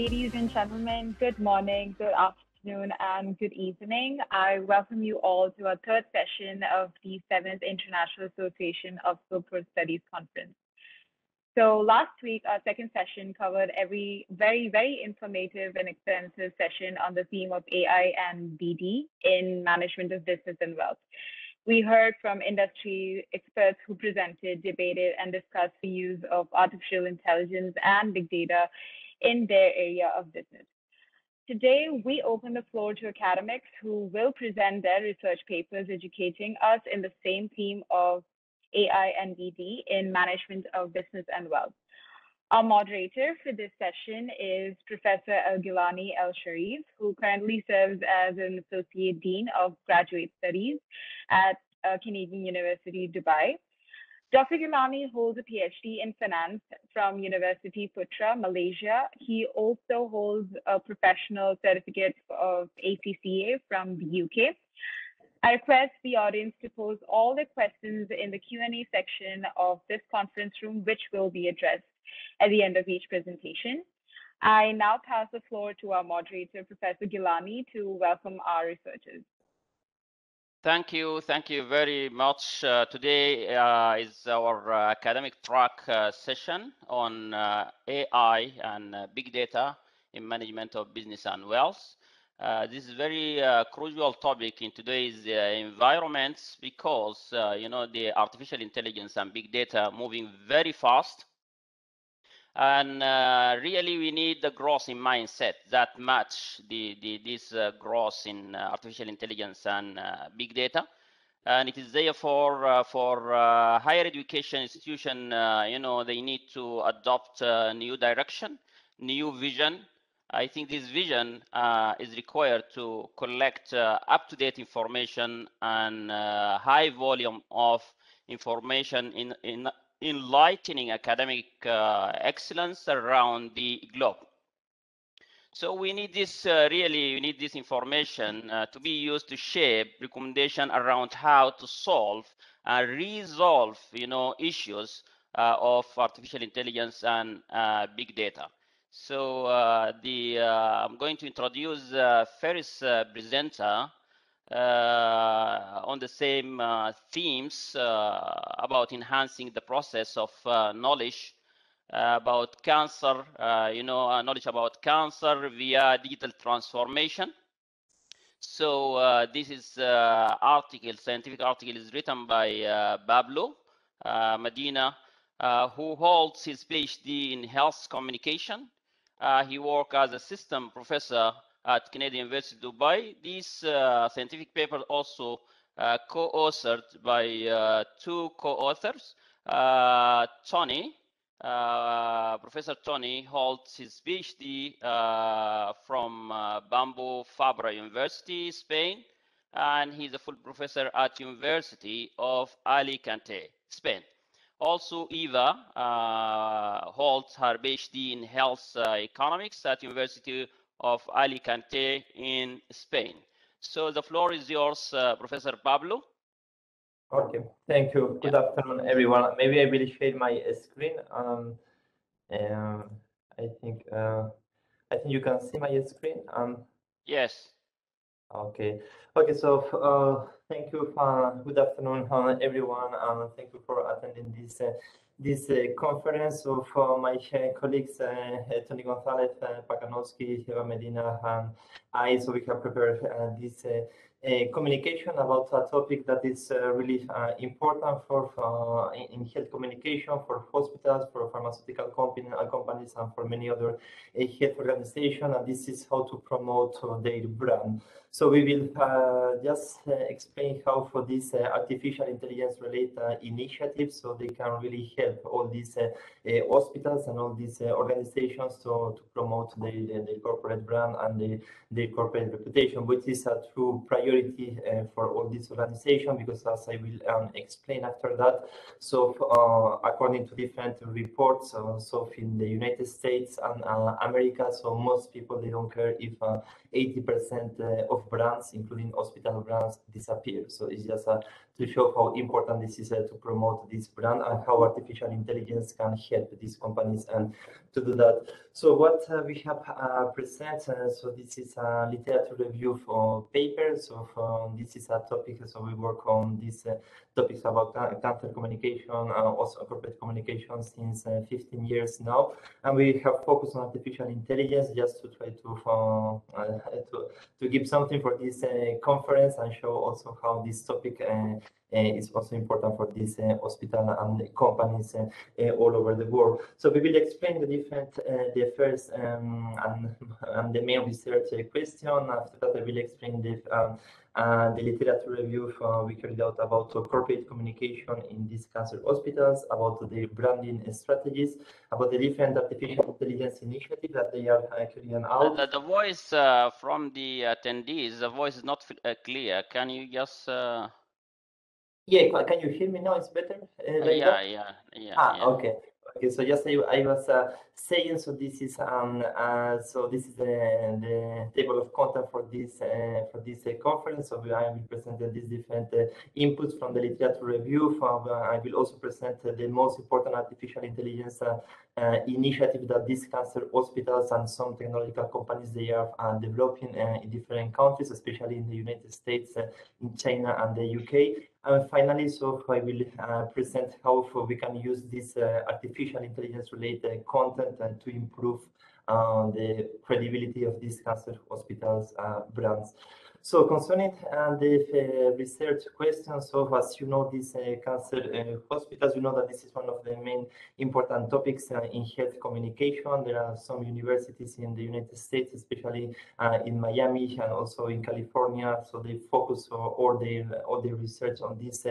Ladies and gentlemen, good morning, good afternoon, and good evening. I welcome you all to our third session of the 7th International Association of Corporate Studies Conference. So last week, our second session covered every very informative and extensive session on the theme of AI and BD in management of business and wealth. We heard from industry experts who presented, debated, and discussed the use of artificial intelligence and big data in their area of business. Today, we open the floor to academics who will present their research papers educating us in the same theme of AI and BD in management of business and wealth. Our moderator for this session is Professor Gilani El-Sharif, who currently serves as an Associate Dean of Graduate Studies at Canadian University, Dubai. Dr. Gilani holds a PhD in finance from University Putra, Malaysia. He also holds a professional certificate of ACCA from the UK. I request the audience to pose all the questions in the Q&A section of this conference room, which will be addressed at the end of each presentation. I now pass the floor to our moderator, Professor Gilani, to welcome our researchers. Thank you very much. Today is our academic track session on AI and big data in management of business and wealth. This is a very crucial topic in today's environments because the artificial intelligence and big data moving very fast. And really, we need the growth in mindset that match this growth in artificial intelligence and big data. And it is therefore for higher education institution, they need to adopt a new direction, new vision. I think this vision is required to collect up-to-date information and high volume of information in enlightening academic excellence around the globe. So we need this we need this information to be used to shape recommendation around how to solve and resolve issues of artificial intelligence and big data. So I'm going to introduce first presenter on the same themes about enhancing the process of knowledge about cancer, knowledge about cancer via digital transformation. So this is scientific article is written by Pablo Medina, who holds his PhD in health communication. He worked as a system professor at Canadian University, Dubai. This scientific paper also co-authored by two co-authors. Professor Tony holds his PhD from Bamboo Fabra University, Spain, and he's a full professor at University of Alicante, Spain. Also, Eva holds her PhD in health economics at University of Alicante in Spain. So the floor is yours, Professor Pablo. Okay, thank you. Good afternoon, everyone. Maybe I will share my screen. I think you can see my screen. Yes. Okay. So thank you. Good afternoon, everyone, and thank you for attending this conference of my colleagues Tony Gonzalez, Pakanowski, Eva Medina, and I. So we have prepared this communication about a topic that is really important for in health communication, for hospitals, for pharmaceutical companies, and for many other health organizations. And this is how to promote their brand. So we will just explain how for these artificial intelligence related initiatives, so they can really help all these hospitals and all these organizations to promote their corporate brand and their their corporate reputation, which is a true priority for all these organizations, because as I will explain after that, so according to different reports, so in the United States and America, so most people, they don't care if 80% of brands, including hospital brands, disappear. So it's just to show how important this is to promote this brand and how artificial intelligence can help these companies and to do that. So what we have presented, so this is a literature review for papers. So this is a topic, so we work on these topics about cancer communication, also corporate communication since 15 years now. And we have focused on artificial intelligence just to try to give something for this conference and show also how this topic is also important for these hospital and companies all over the world. So we will explain the different, the first and the main research question. After that, I will explain the literature review we carried out about corporate communication in these cancer hospitals, about the branding strategies, about the different artificial intelligence initiatives that they are carrying out. The voice from the attendees, the voice is not clear. Can you just... Yeah, can you hear me now? It's better? Like yeah, that? yeah. Okay. Okay, so just I was saying, so this is the table of content for this conference. So I will present these different inputs from the literature review. I will also present the most important artificial intelligence initiative that these cancer hospitals and some technological companies, they are developing in different countries, especially in the United States, in China and the UK. And finally, so I will present how we can use this artificial intelligence related content to improve the credibility of these cancer hospitals brands. So concerning the research questions, so as you know, these cancer hospitals, you know that this is one of the main important topics in health communication. There are some universities in the United States, especially in Miami and also in California. So they focus all their research on this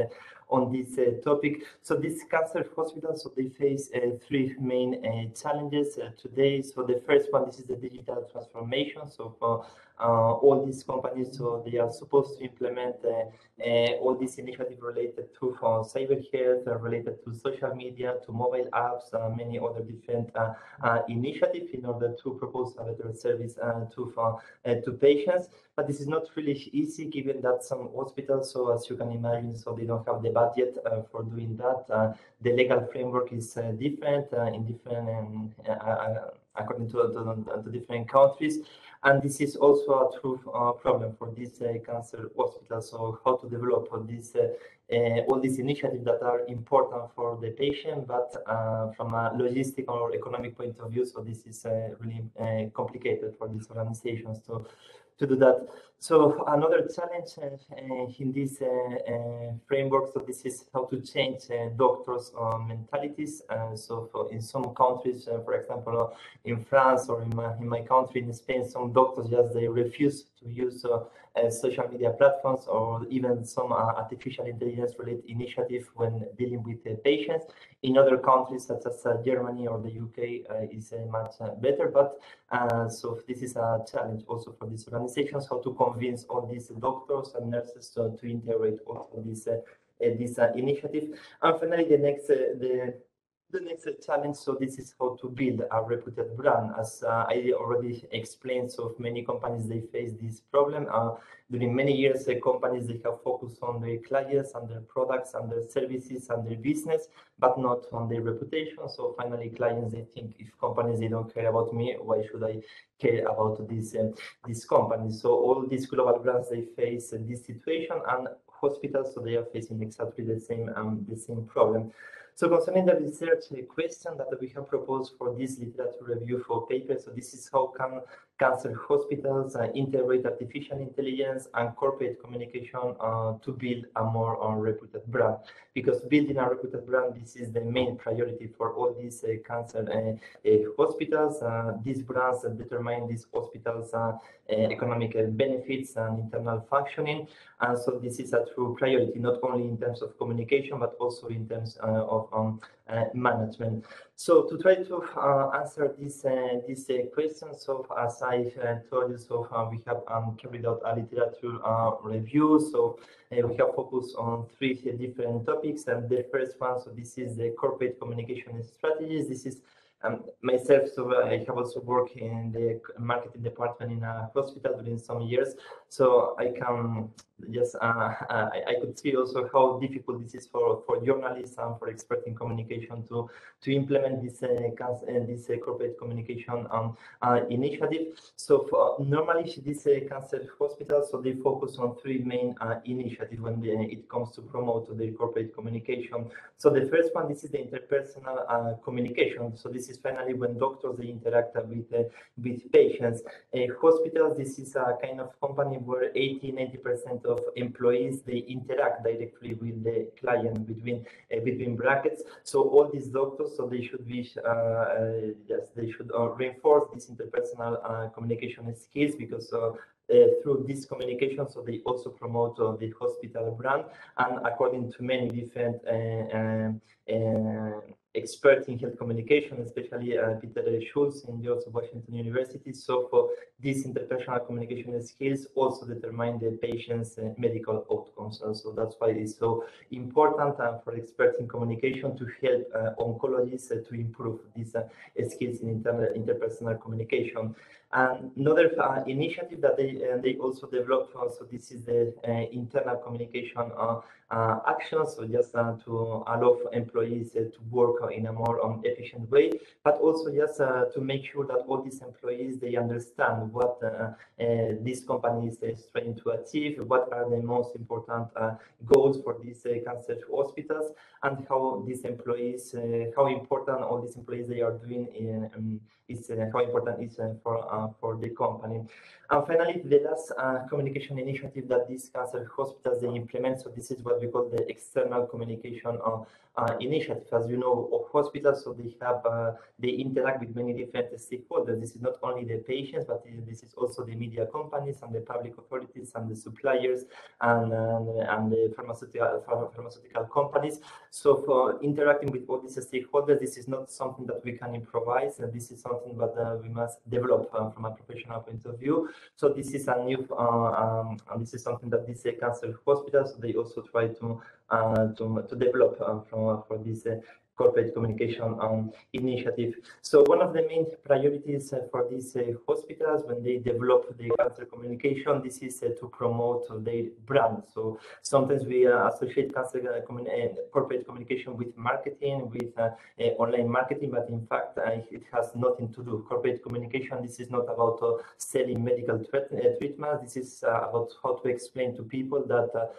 topic. So these cancer hospitals, so they face three main challenges today. So the first one, this is the digital transformation. So for all these companies, so they are supposed to implement all these initiatives related to cyber health, related to social media, to mobile apps, many other different initiatives in order to propose a better service to patients. But this is not really easy, given that some hospitals, so as you can imagine, so they don't have the budget for doing that. The legal framework is different in different according to different countries. And this is also a true problem for these cancer hospitals. So how to develop all these initiatives that are important for the patient, but from a logistic or economic point of view, so this is really complicated for these organizations to do that. So another challenge in this framework, so this is how to change doctors' mentalities. So in some countries, for example, in France or in my country, in Spain, some doctors they refuse to use social media platforms or even some artificial intelligence related initiative when dealing with patients. In other countries such as Germany or the UK is much better, but so this is a challenge also for these organizations, how to convince all these doctors and nurses to integrate also this initiative. And finally, the next challenge, so this is how to build a reputed brand. As I already explained, so many companies, they face this problem. During many years, companies, they have focused on their clients and their products and their services and their business, but not on their reputation. So finally, clients, they think, if companies, they don't care about me, why should I care about this company? So all these global brands, they face this situation, and hospitals, so they are facing exactly the same problem. So concerning the research question that we have proposed for this literature review for paper, so this is how can cancer hospitals integrate artificial intelligence and corporate communication to build a more reputed brand. Because building a reputed brand, this is the main priority for all these cancer hospitals. These brands determine these hospitals' economic benefits and internal functioning. And so this is a true priority, not only in terms of communication, but also in terms of management. So to try to answer this question, so as I told you, so we have carried out a literature review. So we have focused on 3 different topics, and the first one, so this is the corporate communication strategies. This is myself, so I have also worked in the marketing department in a hospital during some years, so I can just I could see also how difficult this is for journalists and for experts in communication to implement this corporate communication initiative. So normally this cancer hospital, so they focus on 3 main initiatives when it comes to promote the corporate communication. So the first one, this is the interpersonal communication. So this is finally when doctors they interact with patients. Hospitals, this is a kind of company where 80-90% of employees they interact directly with the client between brackets. So all these doctors, so they should be yes, they should reinforce this interpersonal communication skills, because through this communication, so they also promote the hospital brand. And according to many different experts in health communication, especially Peter Schultz in George Washington University. So for these interpersonal communication skills also determine the patient's medical outcomes. So that's why it's so important for experts in communication to help oncologists to improve these skills in interpersonal communication. And another initiative that they also developed, so this is the internal communication action, so just to allow employees to work in a more efficient way, but also just to make sure that all these employees they understand what this company is trying to achieve, what are the most important goals for these cancer hospitals, and how these employees, how important all these employees they are doing is how important is for the company. And finally, the last communication initiative that these cancer hospitals they implement, so this is what we call the external communication initiative. As you know, of hospitals, so they have they interact with many different stakeholders. This is not only the patients, but this is also the media companies and the public authorities and the suppliers and the pharmaceutical companies. So for interacting with all these stakeholders, this is not something that we can improvise. This is something that we must develop from a professional point of view. So this is a new, and this is something that these cancer hospitals, so they also try to develop for this corporate communication initiative. So one of the main priorities for these hospitals when they develop the cancer communication, this is to promote their brand. So sometimes we associate cancer corporate communication with marketing, with online marketing, but in fact it has nothing to do. Corporate communication, this is not about selling medical treatments. This is about how to explain to people that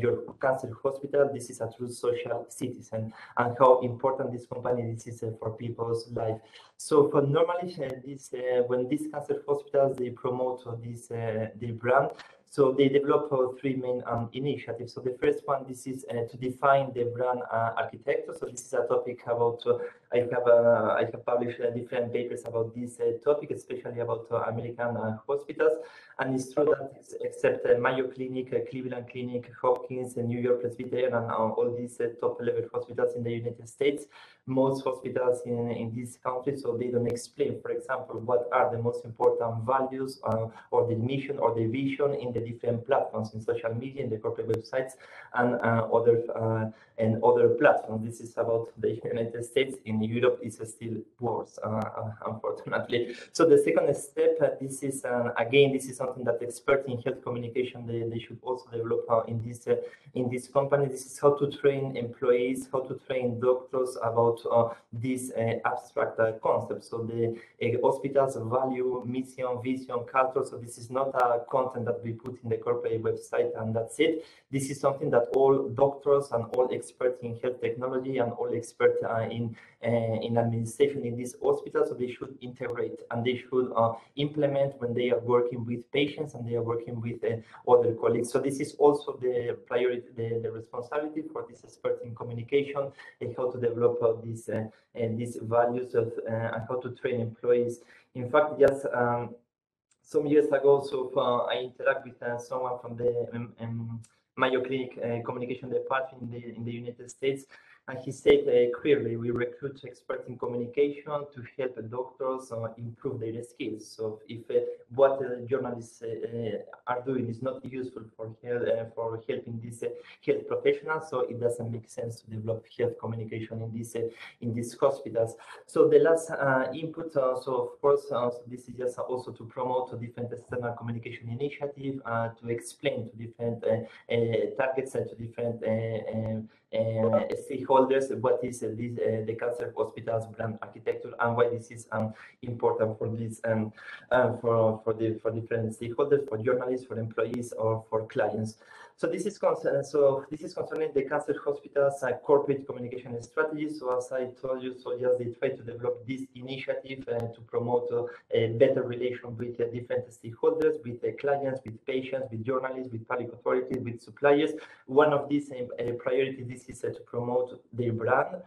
your cancer hospital, this is a true social citizen, and how important this company this is for people's life. So for normally this when these cancer hospitals they promote this the brand, so they develop 3 main initiatives. So the first one, this is to define the brand architecture. So this is a topic about I have published different papers about this topic, especially about American hospitals. And it's true that except Mayo Clinic, Cleveland Clinic, Hopkins, New York Presbyterian, and all these top-level hospitals in the United States, most hospitals in this country, so they don't explain, for example, what are the most important values or the mission or the vision in the different platforms in social media, in the corporate websites, and other platforms. This is about the United States. In Europe, it's still worse, unfortunately. So the second step, this is again, this is something that experts in health communication they should also develop in this company. This is how to train employees, how to train doctors about these abstract concepts. So the hospitals value, mission, vision, culture. So this is not a content that we put in the corporate website and that's it. This is something that all doctors and all experts in health technology and all experts in administration in this hospital, so they should integrate and they should implement when they are working with patients and they are working with other colleagues. So this is also the priority, the responsibility for this expert in communication, and how to develop these values of and how to train employees. In fact, just some years ago, so I interact with someone from the Mayo Clinic communication department in the United States, And he said clearly, we recruit experts in communication to help doctors improve their skills. So if what journalists are doing is not useful for helping these health professionals, so it doesn't make sense to develop health communication in these hospitals. So the last input, so of course, so this is just also to promote different external communication initiative, to explain to different targets and to different stakeholders what is the cancer hospitals brand architecture and why this is important for this for different stakeholders, for journalists, for employees, or for clients. So this is concerning the cancer hospitals corporate communication strategy. So as I told you, so just they try to develop this initiative to promote a better relation with different stakeholders, with clients, with patients, with journalists, with public authorities, with suppliers. One of these priorities this is to promote their brand.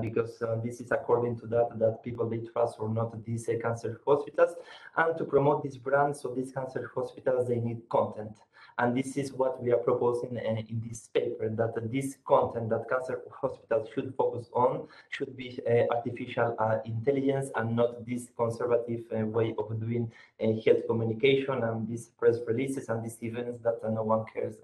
Because this is according to that people they trust or not these cancer hospitals, and to promote this brand, so these cancer hospitals they need content. And this is what we are proposing in this paper, that this content that cancer hospitals should focus on should be artificial intelligence and not this conservative way of doing health communication and these press releases and these events that no one cares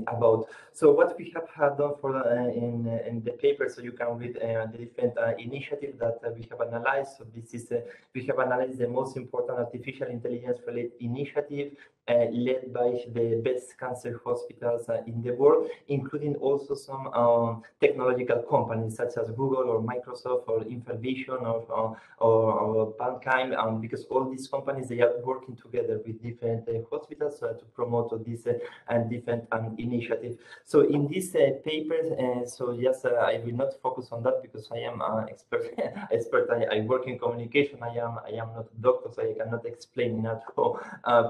about. So what we have done for in the paper, so you can read the different initiatives that we have analyzed. So this is we have analyzed the most important artificial intelligence related initiative led by the best cancer hospitals in the world, including also some technological companies such as Google or Microsoft or Infravision or Bantheim, because all these companies they are working together with different hospitals to promote this and different initiative. So in this paper, so yes, I will not focus on that because I am expert. I work in communication. I am not a doctor, so I cannot explain in a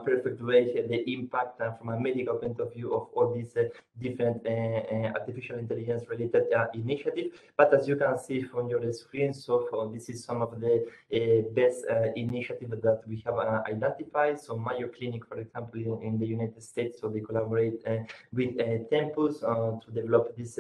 perfect way the impact from a medical point of view of all these different artificial intelligence related initiatives. But as you can see from your screen, so this is some of the best initiatives that we have identified. So Mayo Clinic, for example, in the United States, so they collaborate with Tempus to develop this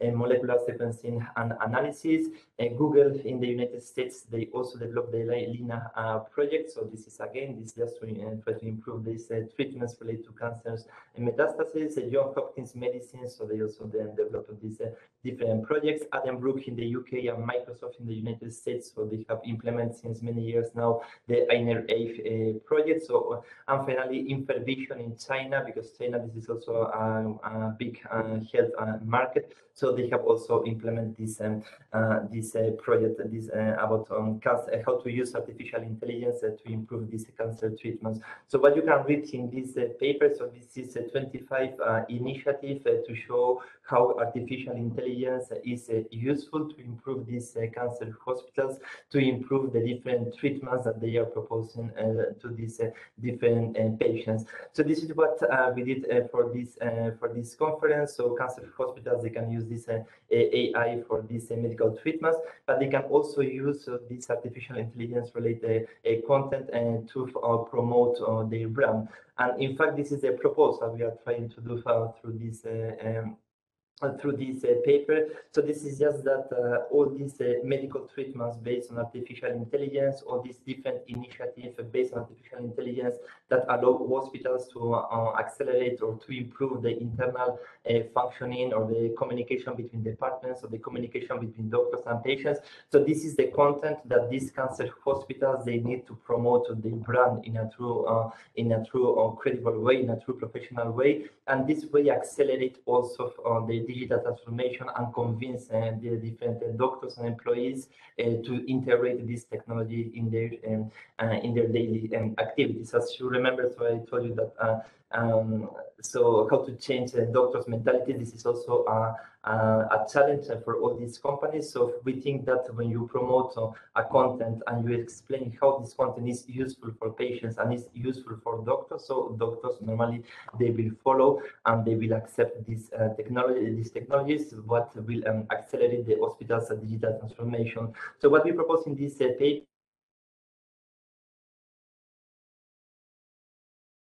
molecular sequencing and analysis. Google in the United States, they also developed the Lina project. So this is again, this just to try to improve these treatments related to cancers and metastases. Johns Hopkins Medicine, so they also then developed these different projects. Addenbrooke in the UK and Microsoft in the United States, so they have implemented since many years now the INER-8 project. So and finally, Infravision in China, because China this is also a big health market. So they have also implemented this project, about cancer, how to use artificial intelligence to improve these cancer treatments. So what you can read in this paper, so this is a 25 initiative to show how artificial intelligence is useful to improve these cancer hospitals, to improve the different treatments that they are proposing to these different patients. So this is what we did for this conference. So cancer hospitals, they can use this AI for these medical treatments, but they can also use this artificial intelligence related content to promote their brand. And in fact, this is a proposal we are trying to do through this paper. So this is just that all these medical treatments based on artificial intelligence, all these different initiatives based on artificial intelligence that allow hospitals to accelerate or to improve the internal functioning or the communication between departments or the communication between doctors and patients. So this is the content that these cancer hospitals they need to promote their brand in a true credible way, in a true professional way, and this way accelerate also the digital transformation and convince the different doctors and employees to integrate this technology in their daily activities. As you remember, so I told you that so how to change the doctor's mentality. This is also a challenge for all these companies. So we think that when you promote a content and you explain how this content is useful for patients and is useful for doctors, so doctors normally they will follow and they will accept this these technologies, what will accelerate the hospital's digital transformation. So what we propose in this paper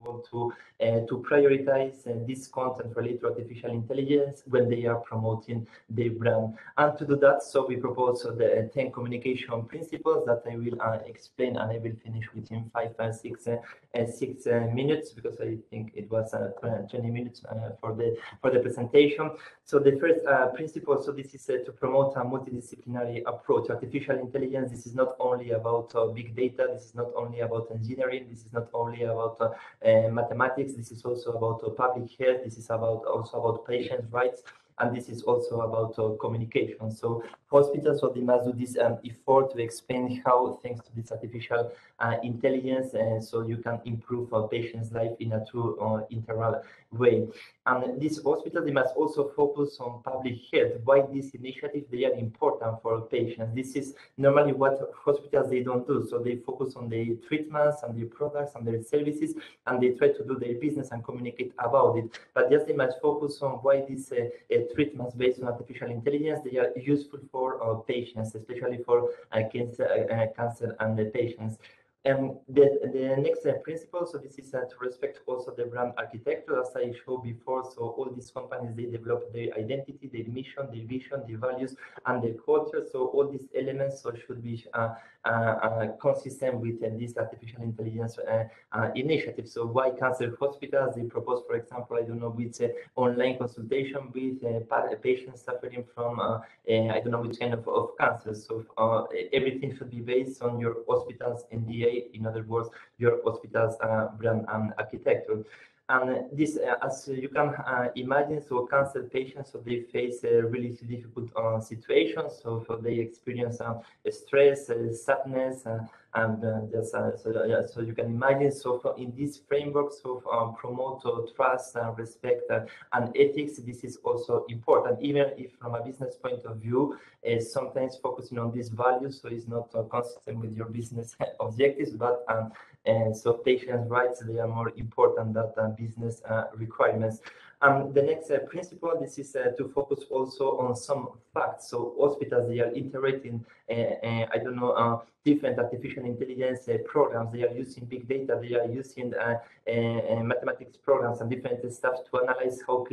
people to prioritize this content related to artificial intelligence when they are promoting their brand. And to do that, so we propose the 10 communication principles that I will explain, and I will finish within 6 minutes, because I think it was 20 minutes for the presentation. So the first principle, so this is to promote a multidisciplinary approach. Artificial intelligence, this is not only about big data, this is not only about engineering, this is not only about mathematics, this is also about public health, this is also about patients' rights, and this is also about communication. So hospitals, so they must do this effort to explain how, thanks to this artificial intelligence, so you can improve a patient's life in a true integral way. And these hospitals, they must also focus on public health. Why these initiatives, they are important for patients. This is normally what hospitals, they don't do. So they focus on the treatments and the products and their services, and they try to do their business and communicate about it. But yes, they must focus on why these treatments based on artificial intelligence, they are useful for patients, especially for cancer and the patients. The next principle, so this is to respect also the brand architecture, as I showed before. So all these companies, they develop their identity, their mission, their vision, their values, and their culture. So all these elements so should be consistent with this artificial intelligence initiative. So why cancer hospitals? They propose, for example, I don't know, with online consultation with patients suffering from I don't know which kind of cancer. So everything should be based on your hospital's NDA. In other words, your hospital's brand and architecture. And this, as you can imagine, so cancer patients, so they face really difficult situations. So they experience stress, sadness, and so you can imagine. So in this framework, so promote trust, respect, and ethics. This is also important, even if from a business point of view, sometimes focusing on these values, so it's not consistent with your business objectives, but so patients' rights, they are more important than business requirements. The next principle, this is to focus also on some facts. So hospitals, they are integrating, I don't know, different artificial intelligence programs. They are using big data. They are using mathematics programs and different stuff to analyze how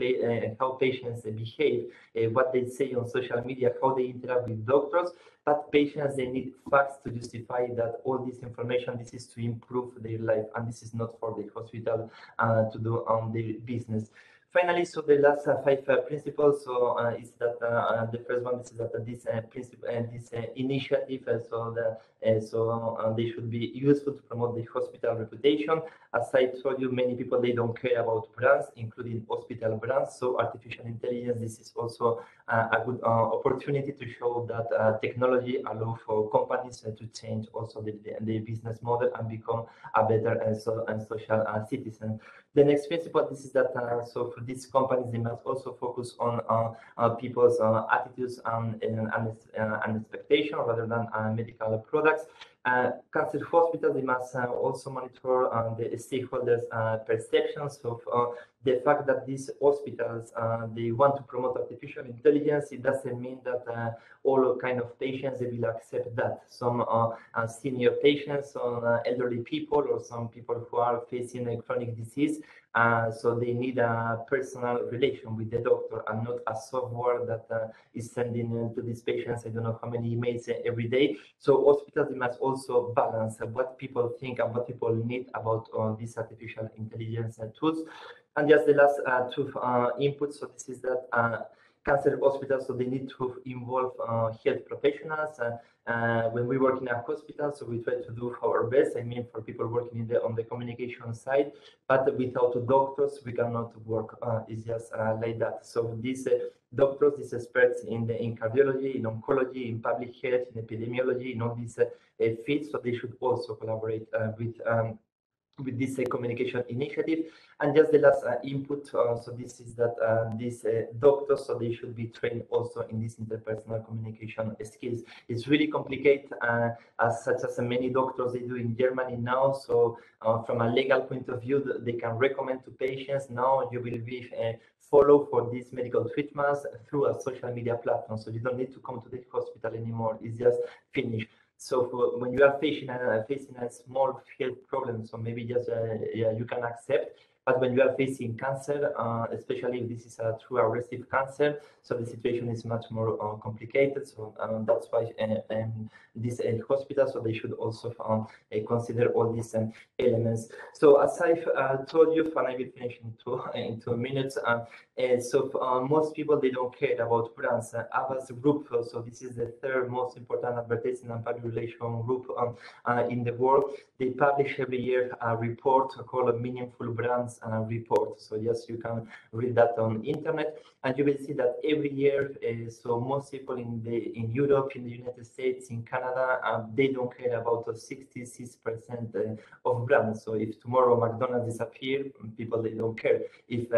patients behave, what they say on social media, how they interact with doctors. But patients, they need facts to justify that all this information, this is to improve their life, and this is not for the hospital to do on their business. Finally, so the last 5 principles, so is that the first one is that this principle and this initiative, they should be useful to promote the hospital reputation. As I told you, many people, they don't care about brands, including hospital brands. So artificial intelligence, this is also a good opportunity to show that technology allows for companies to change also the business model and become a better and social citizen. The next principle, this is that so for these companies, they must also focus on people's attitudes and expectation rather than medical products. Cancer hospitals, they must also monitor the stakeholders' perceptions of the fact that these hospitals, they want to promote artificial intelligence. It doesn't mean that all kind of patients, they will accept that. Some senior patients, elderly people, or some people who are facing a chronic disease, so they need a personal relation with the doctor and not a software that is sending to these patients, I don't know how many emails every day. So hospitals, they must also balance what people think and what people need about these artificial intelligence tools. And just the last 2 inputs, so this is that cancer hospitals, so they need to involve health professionals. When we work in a hospital, so we try to do our best. I mean, for people working on the communication side, but without doctors, we cannot work. It's just like that. So these doctors, these experts in cardiology, in oncology, in public health, in epidemiology, in all these fields, so they should also collaborate with this communication initiative. And just the last input, so this is that these doctors, so they should be trained also in these interpersonal communication skills. It's really complicated, such as many doctors they do in Germany now. So from a legal point of view, they can recommend to patients, now you will be follow for these medical treatments through a social media platform. So you don't need to come to the hospital anymore. It's just finished. So when you are facing a small health problem, so maybe just you can accept. But when you are facing cancer, especially if this is a true aggressive cancer, so the situation is much more complicated. So that's why these hospitals, so they should also consider all these elements. So as I've told you, and I will finish in 2 minutes. Most people, they don't care about brands. IASS group, so this is the third most important advertising and public relation group in the world. They publish every year a report called Meaningful Brands Report. So yes, you can read that on internet, and you will see that every year. So most people in Europe, in the United States, in Canada, they don't care about 66% of brands. So if tomorrow McDonald's disappear, people, they don't care. If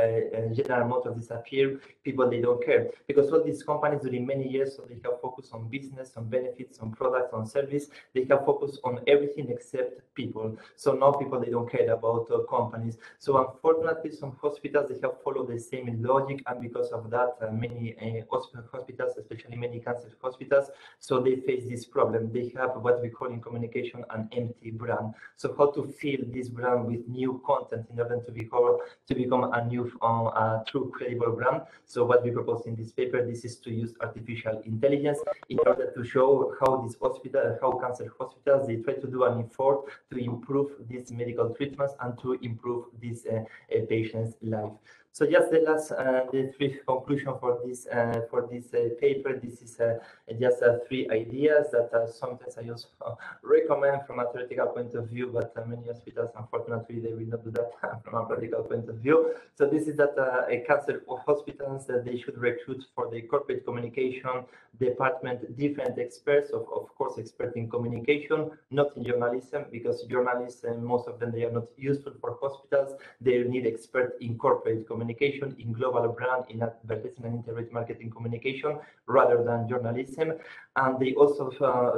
General Motors disappear, people, they don't care, because all these companies during many years, so they have focused on business, on benefits, on products, on service. They have focused on everything except people. So now people, they don't care about companies. So unfortunately, some hospitals, they have followed the same logic, and because of that, many hospitals, especially many cancer hospitals, so they face this problem. They have what we call in communication an empty brand. So how to fill this brand with new content in order to become a new true credible brand. So what we propose in this paper, this is to use artificial intelligence in order to show how cancer hospitals, they try to do an effort to improve these medical treatments and to improve this patient's life. So just the three conclusion for this paper. This is just 3 ideas that sometimes I also recommend from a theoretical point of view, but many hospitals, unfortunately, they will not do that from a practical point of view. So this is that a cancer hospitals, that they should recruit for the corporate communication department different experts, of course, expert in communication, not in journalism, because journalists, most of them, they are not useful for hospitals. They need expert in corporate communication, in global brand, in advertising and integrated marketing communication, rather than journalism. And they also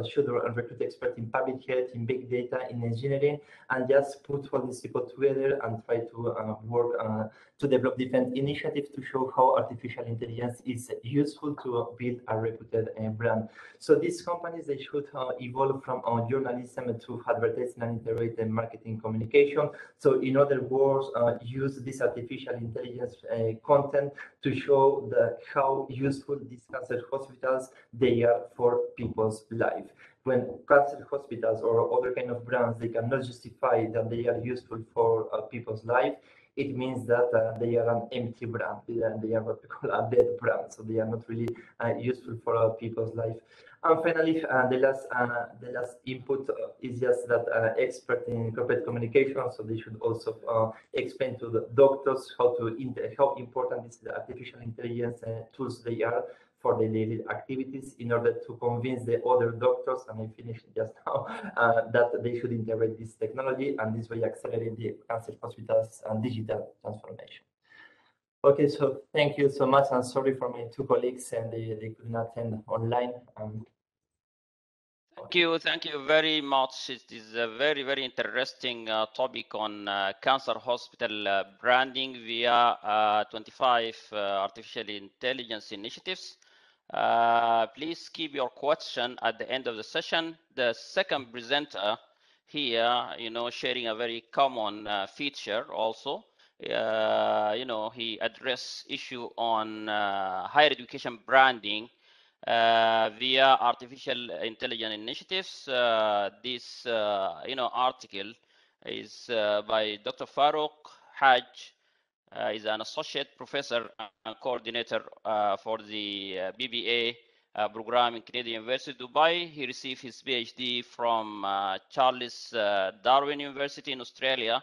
should recruit experts in public health, in big data, in engineering, and just put all these people together and try to work to develop different initiatives to show how artificial intelligence is useful to build a reputed brand. So these companies, they should evolve from journalism to advertising and integrated marketing communication. So in other words, use this artificial intelligence content to show how useful these cancer hospitals, they are for people's life. When cancer hospitals or other kind of brands, they cannot justify that they are useful for people's life, it means that they are an empty brand. They are what we call a dead brand. So they are not really useful for people's life. And finally, the last input is just that expert in corporate communication. So they should also explain to the doctors how important these artificial intelligence tools they are for the daily activities, in order to convince the other doctors, and I finished just now, that they should integrate this technology, and this way accelerate the cancer hospitals and digital transformation. Okay, so thank you so much, and sorry for my 2 colleagues, and they couldn't attend online. Thank you very much. It is a very, very interesting topic on cancer hospital branding via 25 artificial intelligence initiatives. Please keep your question at the end of the session. The second presenter here, sharing a very common feature also. He addressed issue on higher education branding via artificial intelligence initiatives. This article is by Dr. Farouk Haj. Is an associate professor and coordinator for the BBA program in Canadian University, Dubai. He received his PhD from Charles Darwin University in Australia,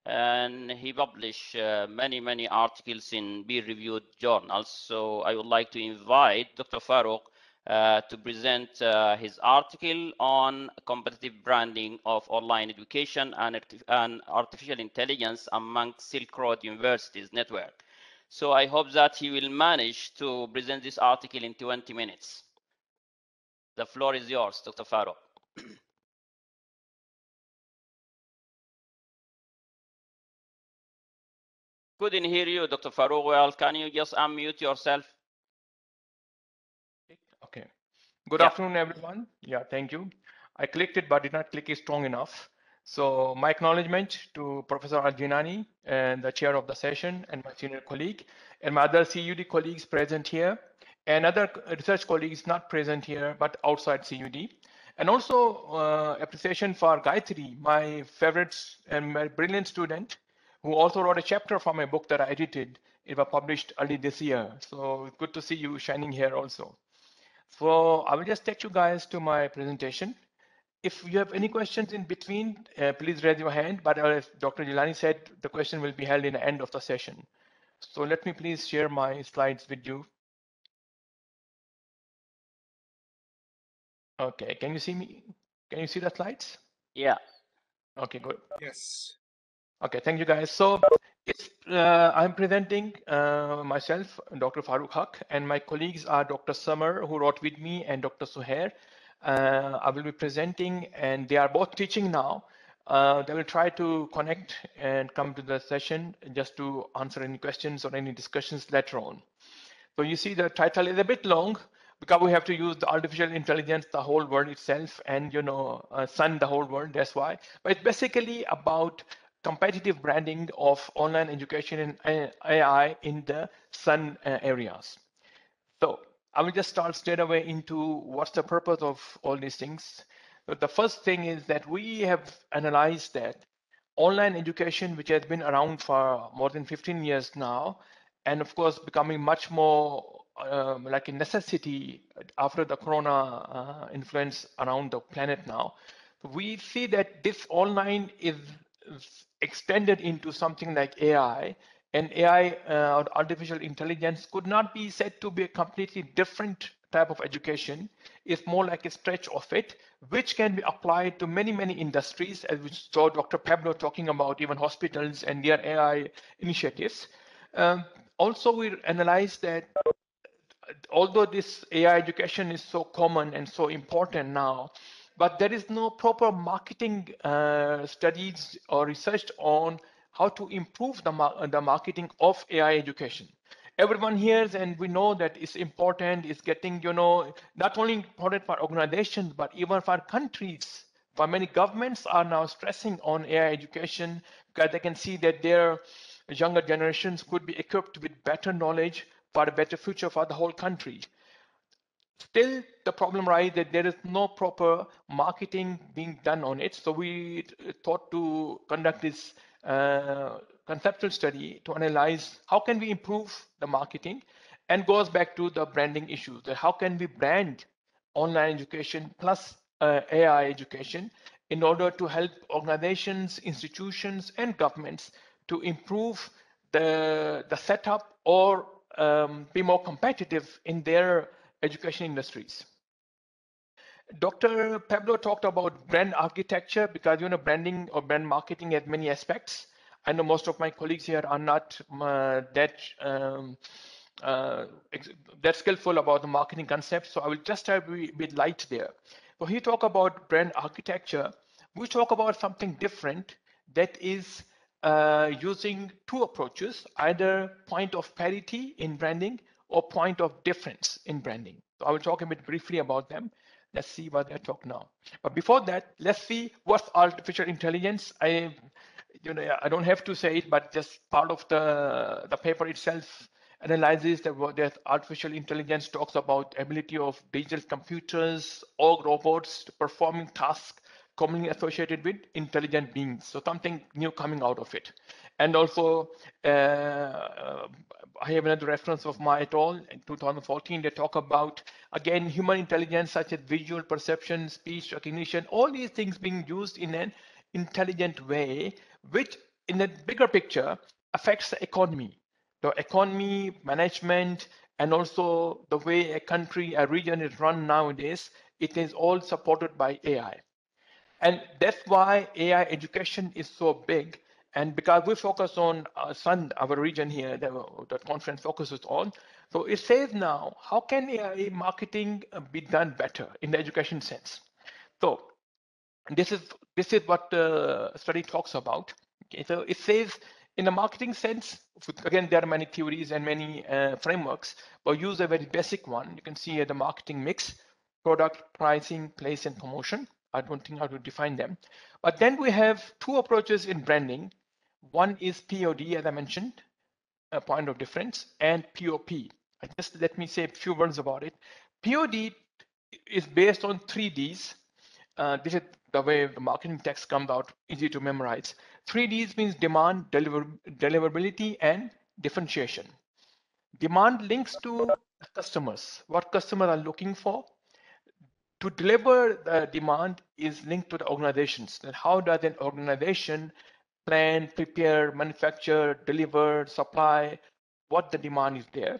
and he published many articles in peer-reviewed journals. So I would like to invite Dr. Farouk to present his article on competitive branding of online education and artificial intelligence among Silk Road Universities network. So I hope that he will manage to present this article in 20 minutes. The floor is yours, Dr. Farouk. Couldn't hear you, Dr. Farouk. Well, can you just unmute yourself? Okay. Good afternoon, everyone. Yeah, thank you. I clicked it, but did not click it strong enough. So my acknowledgement to Professor Arjinani and the chair of the session and my senior colleague and my other CUD colleagues present here and other research colleagues not present here, but outside CUD. And also appreciation for Gayatri, my favorite and my brilliant student, who also wrote a chapter from a book that I edited. It was published early this year. So good to see you shining here also. So I will just take you guys to my presentation. If you have any questions in between, please raise your hand. But as Dr. Jilani said, the question will be held in the end of the session. So let me please share my slides with you. Okay, can you see me? Can you see the slides? Yeah. Okay, good. Yes. Okay, thank you guys. So it's, I'm presenting myself, Dr. Farooq Haq, and my colleagues are Dr. Samar, who wrote with me, and Dr. Suhair. I will be presenting, and they are both teaching now. They will try to connect and come to the session just to answer any questions or any discussions later on. So you see the title is a bit long because we have to use the artificial intelligence, the whole world itself, and sun the whole world. That's why. But it's basically about competitive branding of online education and AI in the sun areas. So I will just start straight away into what's the purpose of all these things. So the first thing is that we have analyzed that online education, which has been around for more than 15 years now, and of course becoming much more like a necessity after the corona influence around the planet now. We see that this online is extended into something like AI, and AI or artificial intelligence could not be said to be a completely different type of education. It's more like a stretch of it, which can be applied to many, many industries, as we saw Dr. Pablo talking about, even hospitals and their AI initiatives. Also, we analyzed that although this AI education is so common and so important now, but there is no proper marketing studies or research on how to improve the marketing of AI education. Everyone hears and we know that it's important, it's getting, not only important for organizations, but even for countries. For many governments are now stressing on AI education because they can see that their younger generations could be equipped with better knowledge for a better future for the whole country. Still, the problem arises that there is no proper marketing being done on it. So we thought to conduct this conceptual study to analyze how can we improve the marketing, and goes back to the branding issues. That how can we brand online education plus AI education in order to help organizations, institutions, and governments to improve the setup or be more competitive in their education industries. Dr. Pablo talked about brand architecture because branding or brand marketing has many aspects. I know most of my colleagues here are not that skillful about the marketing concepts, so I will just try to be a bit light there. So he talked about brand architecture. We talk about something different, that is using two approaches, either point of parity in branding or point of difference in branding. So I will talk a bit briefly about them. Let's see what I talk now. But before that, let's see what's artificial intelligence. I don't have to say it, but just part of the paper itself analyzes that artificial intelligence talks about ability of digital computers or robots to performing tasks commonly associated with intelligent beings. So something new coming out of it. And also, I have another reference of Ma et al. In 2014. They talk about, again, human intelligence such as visual perception, speech recognition, all these things being used in an intelligent way, which in a bigger picture affects the economy. The economy, management, and also the way a country, a region is run nowadays, it is all supported by AI. And that's why AI education is so big. And because we focus on Sun, our region here, that conference focuses on. So it says now, how can AI marketing be done better in the education sense? So this is what the study talks about. Okay, so it says in the marketing sense, again, there are many theories and many frameworks, but use a very basic one. You can see here the marketing mix: product, pricing, place, and promotion. I don't think how to define them. But then we have two approaches in branding. One is POD, as I mentioned, a point of difference, and POP. Just let me say a few words about it. POD is based on 3Ds. This is the way the marketing text comes out, easy to memorize. 3Ds means demand, deliverability, and differentiation. Demand links to customers, what customers are looking for. To deliver the demand is linked to the organizations. And how does an organization plan, prepare, manufacture, deliver, supply, what the demand is there?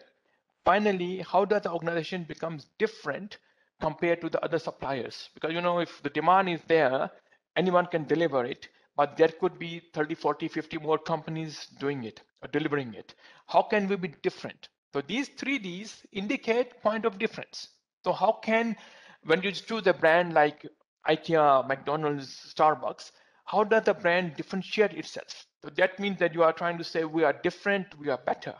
Finally, how does the organization becomes different compared to the other suppliers? Because if the demand is there, anyone can deliver it, but there could be 30, 40, 50 more companies doing it or delivering it. How can we be different? So these 3Ds indicate point of difference. So how can, when you choose a brand like IKEA, McDonald's, Starbucks, how does the brand differentiate itself? So that means that you are trying to say we are different, we are better.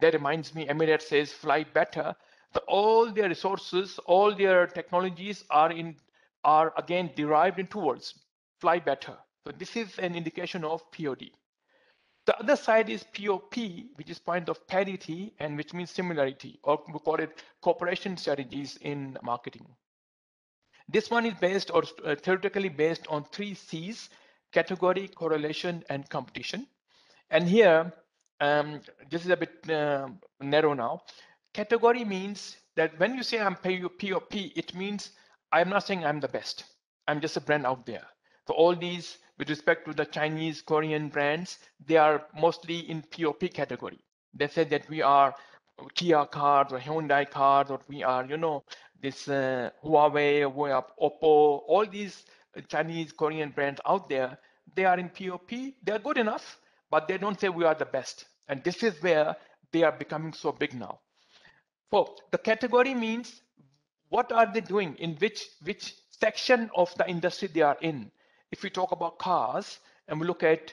That reminds me, Emirates says fly better. So all their resources, all their technologies are again derived in towards fly better. So this is an indication of POD. The other side is POP, which is point of parity and which means similarity, or we call it cooperation strategies in marketing. This one is based or theoretically based on 3 C's: category, correlation, and competition. And here, this is a bit narrow now. Category means that when you say I'm POP, it means I'm not saying I'm the best. I'm just a brand out there. So all these, with respect to the Chinese, Korean brands, they are mostly in POP category. They say that we are Kia cars or Hyundai cars, or we are, this Huawei, we are Oppo, all these Chinese, Korean brands out there, they are in POP. They are good enough, but they don't say we are the best. And this is where they are becoming so big now. So the category means what are they doing, in which section of the industry they are in. If we talk about cars and we look at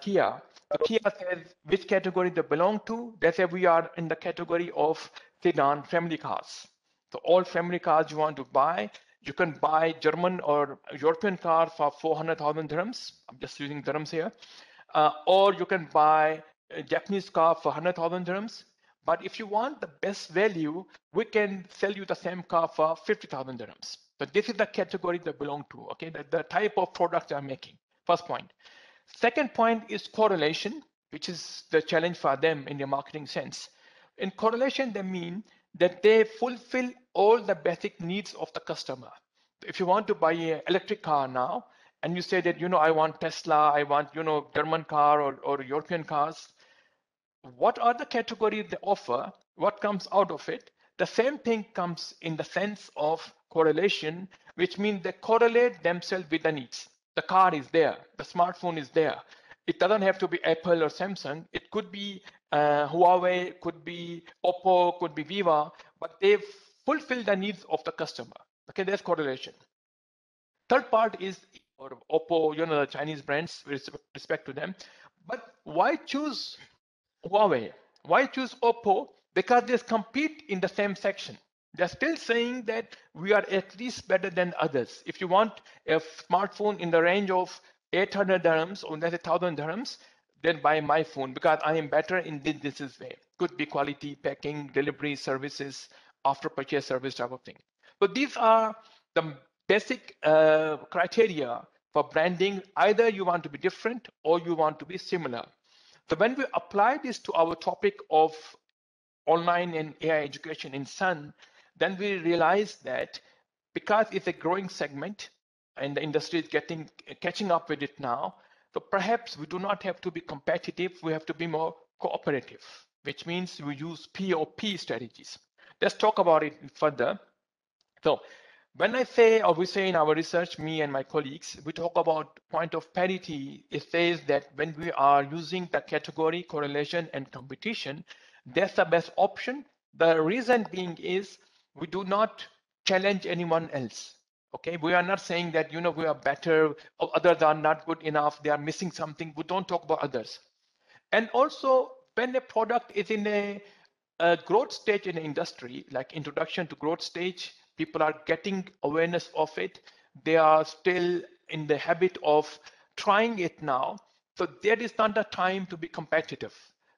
Kia, Kia says which category they belong to. They say we are in the category of sedan family cars. So all family cars you want to buy, you can buy German or European car for 400,000 dirhams. I'm just using dirhams here. Or you can buy a Japanese car for 100,000 dirhams. But if you want the best value, we can sell you the same car for 50,000 dirhams. So this is the category they belong to, okay? The type of product they're making, first point. Second point is correlation, which is the challenge for them in the marketing sense. In correlation, they mean that they fulfill all the basic needs of the customer. If you want to buy an electric car now, and you say that, I want Tesla, I want, German car or European cars, what are the categories they offer? What comes out of it? The same thing comes in the sense of correlation, which means they correlate themselves with the needs. The car is there, the smartphone is there. It doesn't have to be Apple or Samsung. It could be Huawei, could be Oppo, could be Viva, but they fulfill the needs of the customer. Okay, there's correlation. Third part is or Oppo, the Chinese brands with respect to them. But why choose Huawei? Why choose Oppo? Because they compete in the same section. They're still saying that we are at least better than others. If you want a smartphone in the range of 800 dirhams or let's say 1,000 dirhams, then buy my phone because I am better in this way. Could be quality, packing, delivery, services, after purchase service type of thing. So these are the basic criteria for branding. Either you want to be different or you want to be similar. So when we apply this to our topic of online and AI education in Sun, then we realize that because it's a growing segment and the industry is catching up with it now, so perhaps we do not have to be competitive, we have to be more cooperative, which means we use POP strategies. Let's talk about it further. So when I say, or we say in our research, me and my colleagues, we talk about point of parity. It says that when we are using the category, correlation, and competition, that's the best option. The reason being is we do not challenge anyone else. Okay, we are not saying that, we are better, or others are not good enough, they are missing something. We don't talk about others. And also, when a product is in a growth stage in the industry, like introduction to growth stage, people are getting awareness of it. they are still in the habit of trying it now. So there is not a time to be competitive.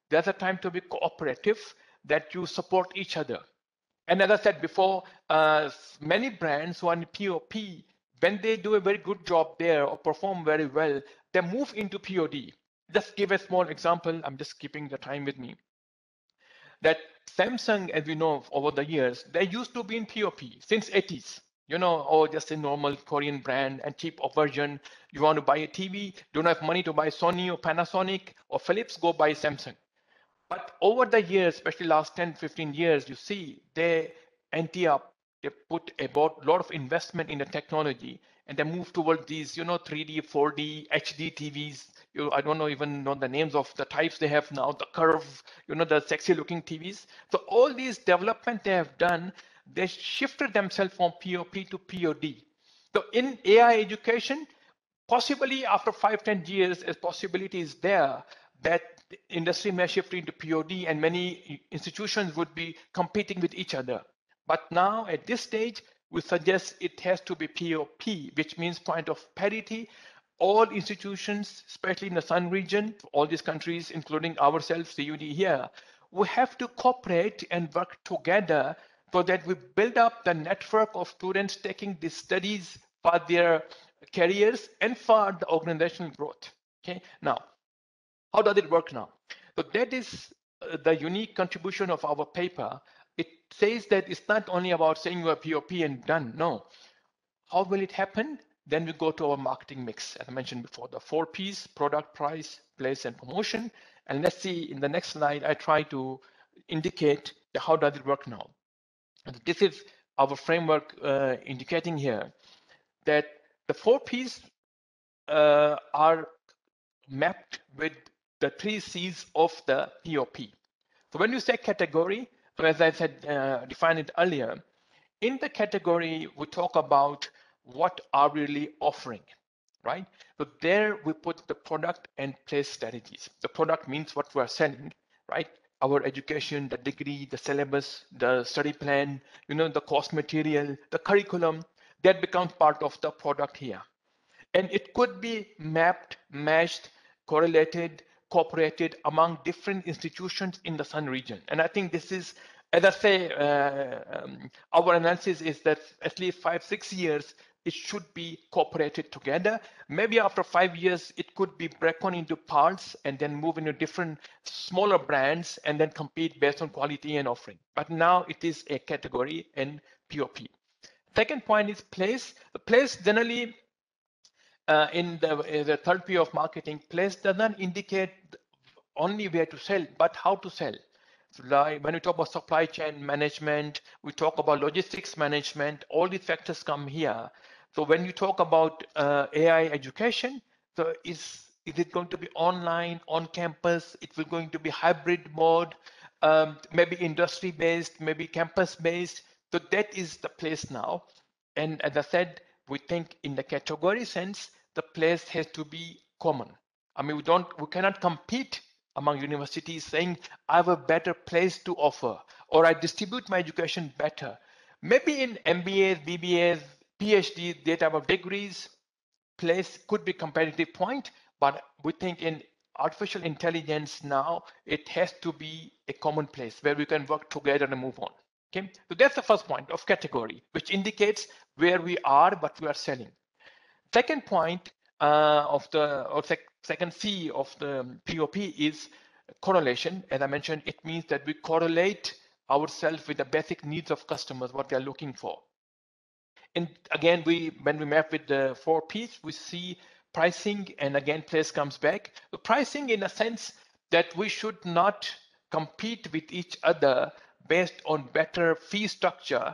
There's a time to be cooperative, that you support each other. And as I said before, many brands who are in POP, when they do a very good job there or perform very well, they move into POD. Just give a small example. I'm just keeping the time with me. That Samsung, as we know over the years, they used to be in POP since 80s. You know, or just a normal Korean brand and cheap version. You want to buy a TV, don't have money to buy Sony or Panasonic or Philips, go buy Samsung. But over the years, especially last 10, 15 years, you see they ante up, they put a lot of investment in the technology, and they move towards these, 3D, 4D, HD TVs. I don't even know the names of the types they have now, the curve, the sexy looking TVs. So all these development they have done, they shifted themselves from POP to POD. So in AI education, possibly after 5-10 years, a possibility is there that the industry may shift into POD and many institutions would be competing with each other. But now at this stage, we suggest it has to be POP, which means point of parity. All institutions, especially in the Sun region, all these countries, including ourselves, the UD here, we have to cooperate and work together so that we build up the network of students taking these studies for their careers and for the organizational growth. Okay, now, how does it work now? So that is the unique contribution of our paper. It says that it's not only about saying you are POP and done. No. How will it happen? Then we go to our marketing mix, as I mentioned before, the 4 Ps: product, price, place, and promotion. And let's see in the next slide, I try to indicate how does it work now. And this is our framework indicating here that the 4 Ps are mapped with the 3 Cs of the POP. So when you say category, so as I said, defined it earlier, in the category, we talk about what are we really offering, right? So there we put the product and place strategies. The product means what we are selling, right? Our education, the degree, the syllabus, the study plan, the course material, the curriculum, that becomes part of the product here. And it could be mapped, matched, correlated, cooperated among different institutions in the Sun region. And I think this is, as I say, our analysis is that at least 5-6 years, it should be cooperated together. Maybe after 5 years, it could be broken into parts and then move into different smaller brands and then compete based on quality and offering. But now it is a category in POP. Second point is place. The place generally in the third P of marketing, place doesn't indicate only where to sell, but how to sell. So like when we talk about supply chain management, we talk about logistics management, all these factors come here. So when you talk about AI education, so is it going to be online, on campus? It will going to be hybrid mode, maybe industry based, maybe campus based. So that is the place now. And as I said, we think in the category sense, the place has to be common. I mean, we cannot compete among universities saying I have a better place to offer or I distribute my education better. Maybe in MBAs, BBAs, PhD, they type of degrees, place could be competitive point, but we think in artificial intelligence now, it has to be a common place where we can work together and move on. Okay, so that's the first point of category, which indicates where we are, what we are selling. Second point second C of the POP is correlation. As I mentioned, it means that we correlate ourselves with the basic needs of customers, what they're looking for. And again, when we map with the 4 Ps, we see pricing, and again, place comes back. The pricing in a sense that we should not compete with each other based on better fee structure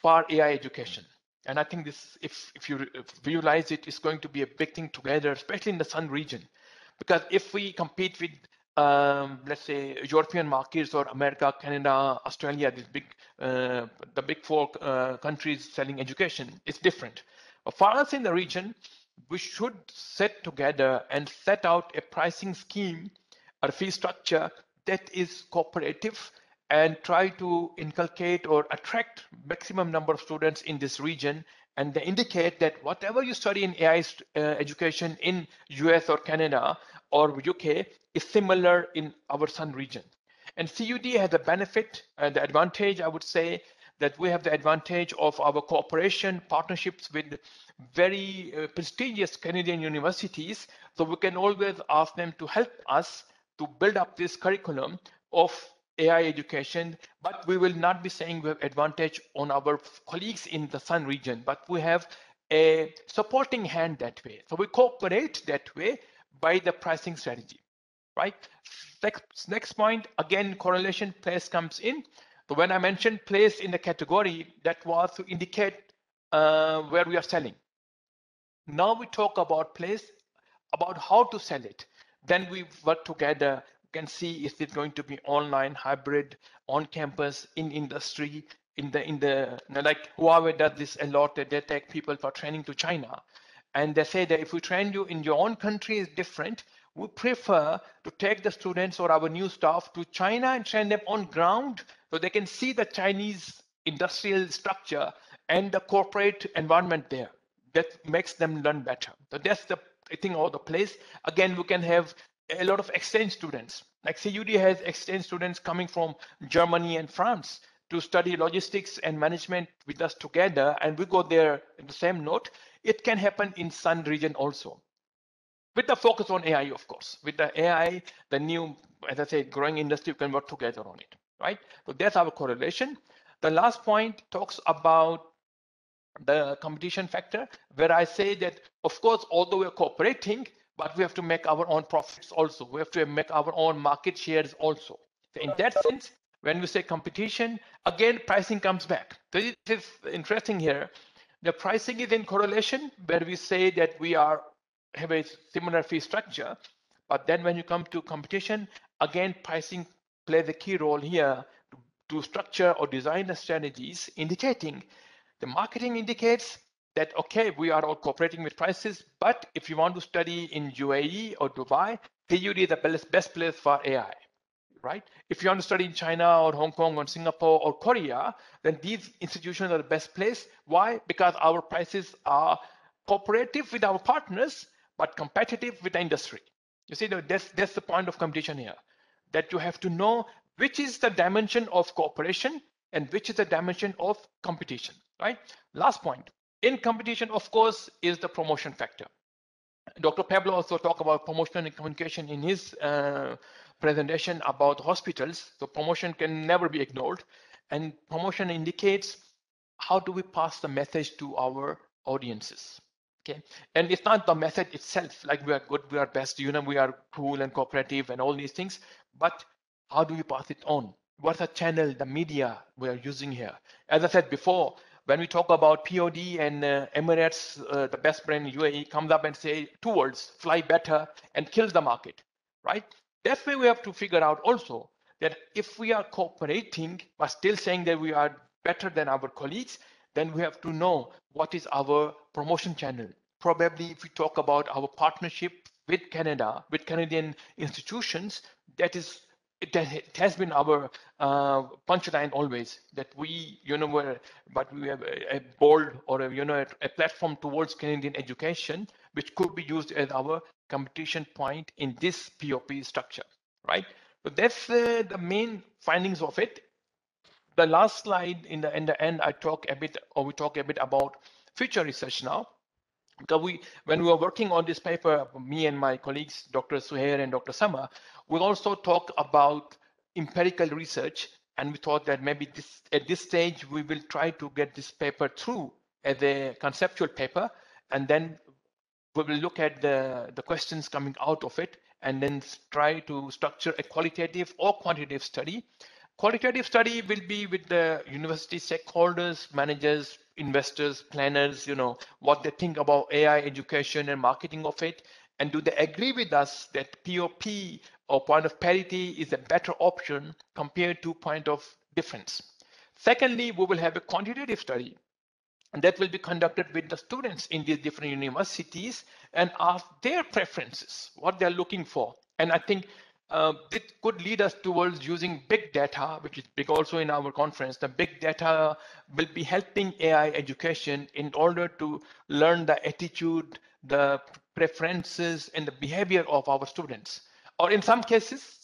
for AI education. And I think this, if you visualize it, is going to be a big thing together, especially in the Sun region. Because if we compete with, let's say, European markets or America, Canada, Australia, these the big 4 countries selling education, it's different. But for us in the region, we should sit together and set out a pricing scheme, a fee structure that is cooperative and try to inculcate or attract maximum number of students in this region and they indicate that whatever you study in AI education in US or Canada or UK is similar in our Sun region. And CUD has a benefit and the advantage, I would say, that we have the advantage of our cooperation partnerships with very prestigious Canadian universities. So we can always ask them to help us to build up this curriculum of AI education, but we will not be saying we have advantage on our colleagues in the Sun region, but we have a supporting hand that way. So we cooperate that way by the pricing strategy, right? Next point, again, correlation place comes in. So when I mentioned place in the category, that was to indicate where we are selling. Now we talk about place, about how to sell it. Then we work together, can see if it's going to be online, hybrid, on campus, in industry, in the like Huawei does this a lot. They take people for training to China, and they say that if we train you in your own country is different. We prefer to take the students or our new staff to China and train them on ground so they can see the Chinese industrial structure and the corporate environment there. That makes them learn better. So that's the thing of the place. Again, we can have a lot of exchange students. Like CUD has exchange students coming from Germany and France to study logistics and management with us together, and we go there in the same note. It can happen in Sun region also, with the focus on AI, of course. With the AI, the new, as I say, growing industry, we can work together on it, right? So that's our correlation. The last point talks about the competition factor, where I say that, of course, although we're cooperating, but we have to make our own profits also. We have to make our own market shares also. So in that sense, when we say competition, again, pricing comes back. So it is interesting here. The pricing is in correlation, where we say that we have a similar fee structure, but then when you come to competition, again, pricing plays a key role here to structure or design the strategies, indicating the marketing indicates that, okay, we are all cooperating with prices, but if you want to study in UAE or Dubai, CUD is the best place for AI, right? If you want to study in China or Hong Kong or Singapore or Korea, then these institutions are the best place. Why? Because our prices are cooperative with our partners, but competitive with the industry. You see, that's the point of competition here, that you have to know which is the dimension of cooperation and which is the dimension of competition, right? Last point, in competition, of course, is the promotion factor. Dr. Pablo also talked about promotion and communication in his presentation about hospitals. So promotion can never be ignored. And promotion indicates how do we pass the message to our audiences. Okay, and it's not the message itself, like we are good, we are best, you know, we are cool and cooperative and all these things, but how do we pass it on? What's the channel, the media we are using here? As I said before, when we talk about POD and Emirates, the best brand in UAE comes up and say 2 words, fly better, and kills the market, right? That's why we have to figure out also that if we are cooperating, but still saying that we are better than our colleagues, then we have to know what is our promotion channel. Probably if we talk about our partnership with Canada, with Canadian institutions, it has been our punchline always, that we, you know, we have a bold or a platform towards Canadian education, which could be used as our competition point in this POP structure, right? So that's the main findings of it. The last slide in the end, we talk a bit about future research now. Because when we were working on this paper, me and my colleagues, Dr. Suhair and Dr. Sama, we also talk about empirical research, and we thought that maybe at this stage we will try to get this paper through as a conceptual paper, and then we will look at the questions coming out of it, and then try to structure a qualitative or quantitative study. Qualitative study will be with the university stakeholders, managers, investors, planners, you know, what they think about AI education and marketing of it. And do they agree with us that POP or point of parity is a better option compared to point of difference? Secondly, we will have a quantitative study, and that will be conducted with the students in these different universities and ask their preferences, what they're looking for. And I think it could lead us towards using big data, which is big also in our conference. The big data will be helping AI education in order to learn the attitude, the preferences, and the behavior of our students. Or in some cases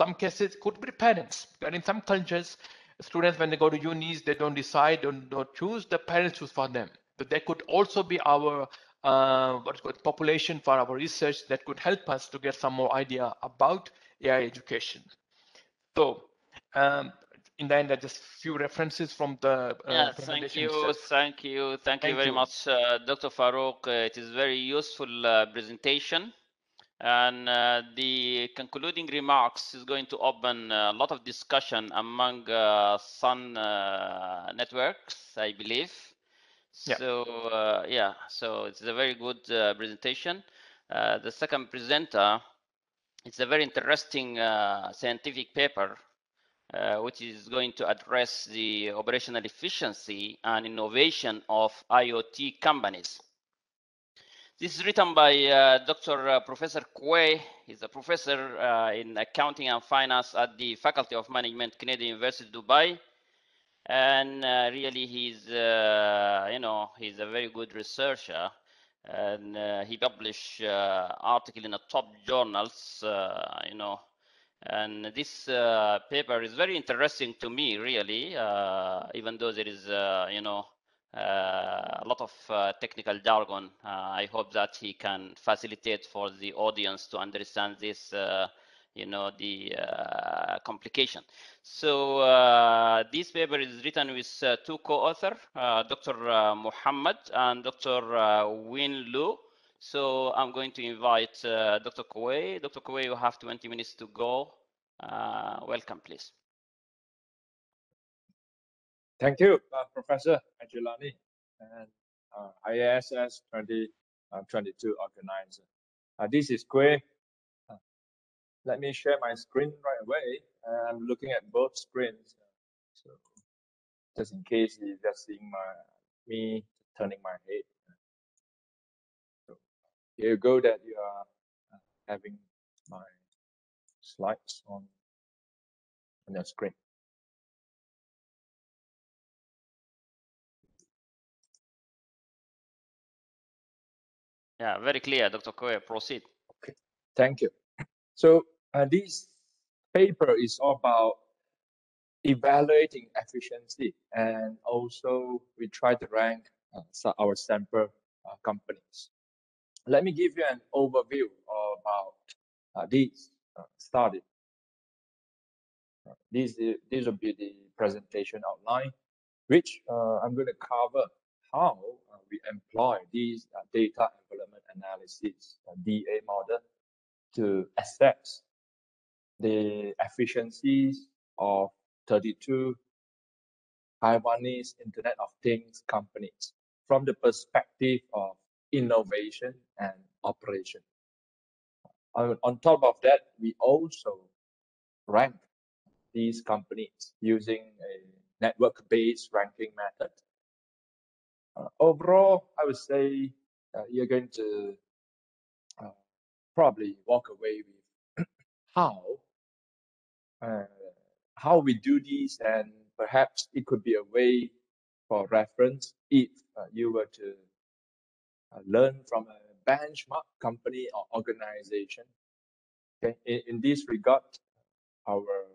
could be parents. But in some cultures, students, when they go to unis, they don't decide, don't choose, the parents choose for them. But they could also be our what's called population for our research that could help us to get some more idea about AI education. So in the end, just few references from the Yeah, presentation itself. thank you very much, Dr. Farouk. It is very useful presentation. And the concluding remarks is going to open a lot of discussion among Sun networks, I believe. Yeah. So yeah, so it's a very good presentation. The second presenter, it's a very interesting scientific paper which is going to address the operational efficiency and innovation of IoT companies. This is written by Dr. Professor Kwe. He's a professor in accounting and finance at the Faculty of Management, Canadian University, Dubai. And really, he's he's a very good researcher, and he published article in the top journals, And this paper is very interesting to me, really, even though there is, a lot of technical jargon. I hope that he can facilitate for the audience to understand this, the complication. So this paper is written with two co-authors, Dr. Muhammad and Dr. Win Lu. So I'm going to invite Dr. Kwe. Dr. Kwe, you have 20 minutes to go. Welcome, please. Thank you, Professor Ajulani and IASS 2022 organizer. This is Kwe. Let me share my screen right away. I'm looking at both screens, so just in case you're just seeing me turning my head. So here you go, that you are having my slides on your screen. Yeah, very clear, Dr. Kwe. Proceed. Okay, thank you. So this paper is all about evaluating efficiency, and also we try to rank our sample companies. Let me give you an overview about this study. This will be the presentation outline, which I'm going to cover how we employ these data envelopment analysis DA model to assess the efficiencies of 32 Taiwanese Internet of Things companies from the perspective of innovation and operation. On top of that, we also rank these companies using a network-based ranking method. Overall, I would say you're going to probably walk away with how we do this, and perhaps it could be a way for reference if you were to learn from a benchmark company or organization. Okay, in this regard, our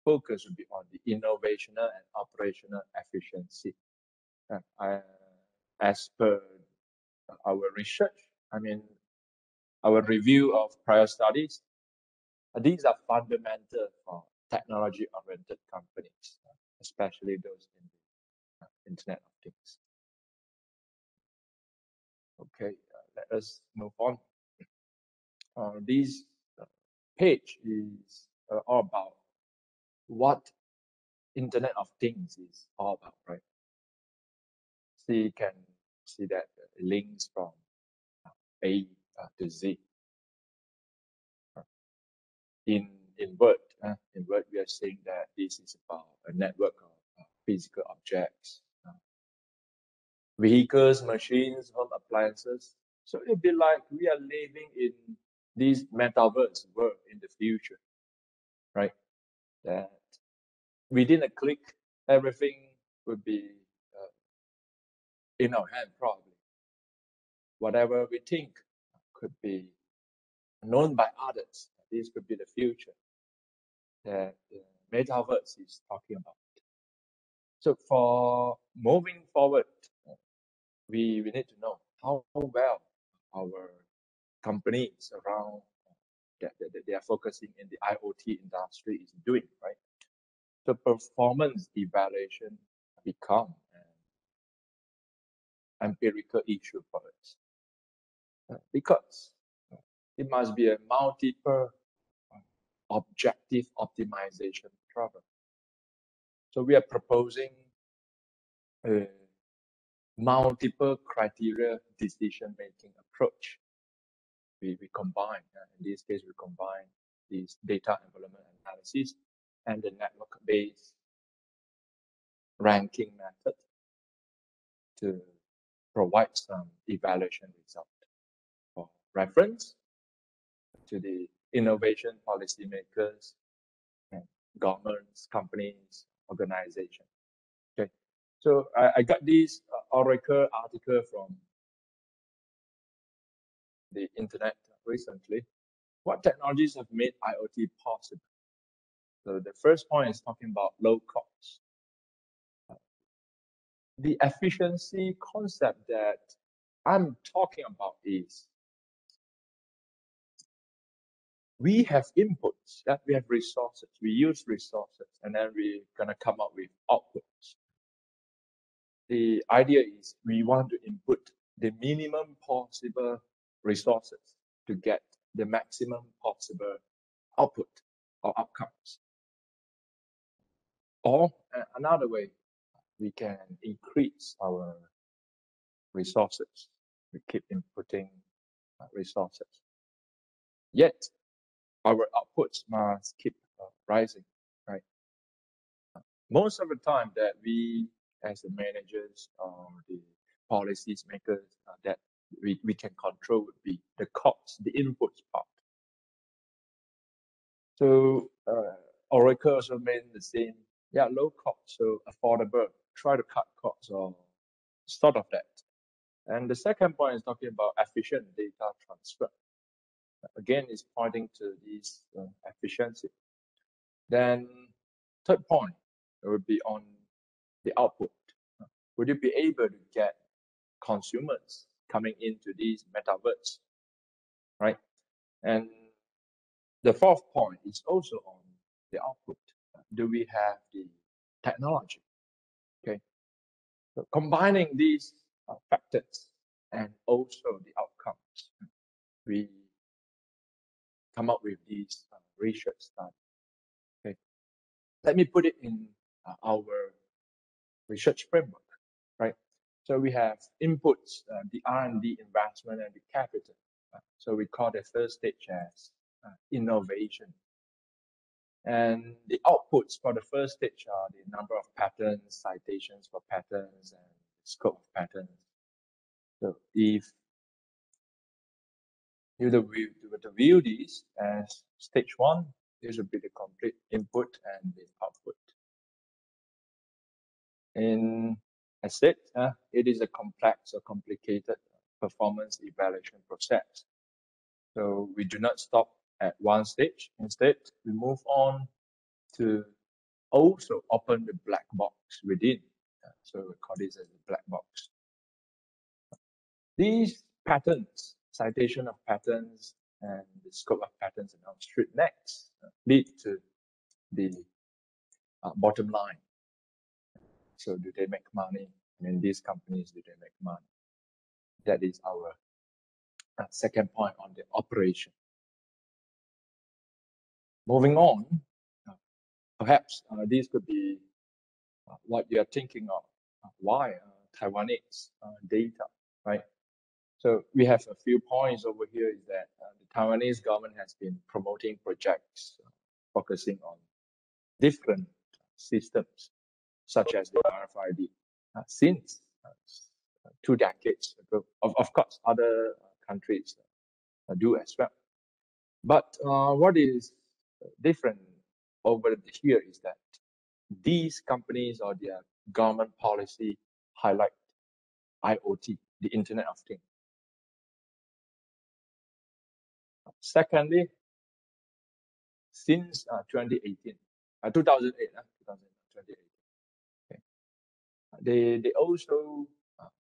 focus would be on the innovational and operational efficiency. As per our research, our review of prior studies, these are fundamental for technology-oriented companies, especially those in the Internet of Things. Okay, let us move on. This page is all about what Internet of Things is all about, right? So you can see that links from A to Z. In word, we are saying that this is about a network of physical objects, vehicles, machines, home appliances. So it'd be like we are living in this metaverse world in the future. right? That within a click, everything would be in our hand, probably. Whatever we think could be known by others. This could be the future that the metaverse is talking about. So for moving forward, we need to know how well our companies around that they are focusing in the IoT industry is doing, right? So performance evaluation become an empirical issue for us because it must be a multiple objective optimization problem. So we are proposing a multiple criteria decision-making approach. We combine, in this case, we combine this data envelopment analysis and the network-based ranking method to provide some evaluation result for reference to the innovation policymakers and governments, companies, organizations. Okay, so I got this Oracle article from the internet recently. What technologies have made IoT possible? So the first point is talking about low cost. The efficiency concept that I'm talking about is we have inputs, that we have resources, we use resources, and then we're gonna come up with outputs. The idea is we want to input the minimum possible resources to get the maximum possible output or outcomes. Or another way, we can increase our resources. We keep inputting resources. Yet, our outputs must keep rising, right? Most of the time that we, as the managers or the policies makers, that we can control would be the cost, the inputs part. So Oracle also made the same, low cost, so affordable, try to cut costs or sort of that. And the second point is talking about efficient data transfer. Again, it's pointing to this efficiency. Then third point would be on the output. Would you be able to get consumers coming into these metaverse, right? And the fourth point is also on the output. Do we have the technology? Okay, so combining these factors and also the outcomes, we come up with these research studies. Okay, let me put it in our research framework, right? So we have inputs, the R&D investment and the capital. So we call the first stage as innovation. And the outputs for the first stage are the number of patents, citations for patents, and scope of patents. So if you were to view these as stage one, this would be the complete input and the output. In as said, it is a complex or complicated performance evaluation process. So we do not stop at one stage. Instead, we move on to also open the black box within. So we call this as the black box. These patents, citation of patents, and the scope of patents and on-street next lead to the bottom line. So do they make money? I mean, these companies, do they make money? That is our second point on the operation. Moving on, perhaps this could be what you are thinking of. Why Taiwanese data, right? So we have a few points over here is that the Taiwanese government has been promoting projects focusing on different systems, such as the RFID, since 2 decades ago. Of course, other countries do as well. But what is different over here is that these companies or their government policy highlight IoT, the Internet of Things. Secondly, since 2008, okay, they also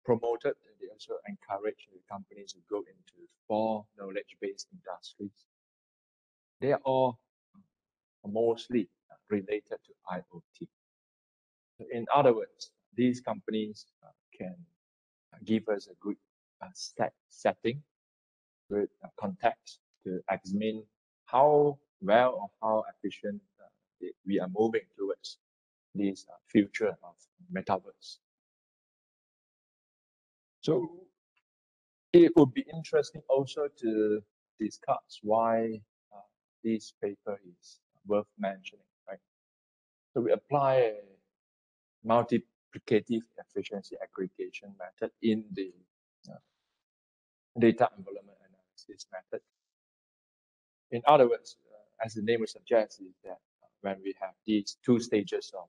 promoted, they also encouraged the companies to go into 4 knowledge-based industries. They are all mostly related to IoT. So in other words, these companies can give us a good setting, good context to examine how well or how efficient we are moving towards this future of metaverse. So it would be interesting also to discuss why this paper is worth mentioning, right? So we apply a multiplicative efficiency aggregation method in the data envelopment analysis method. In other words, as the name would suggest, is that when we have these 2 stages of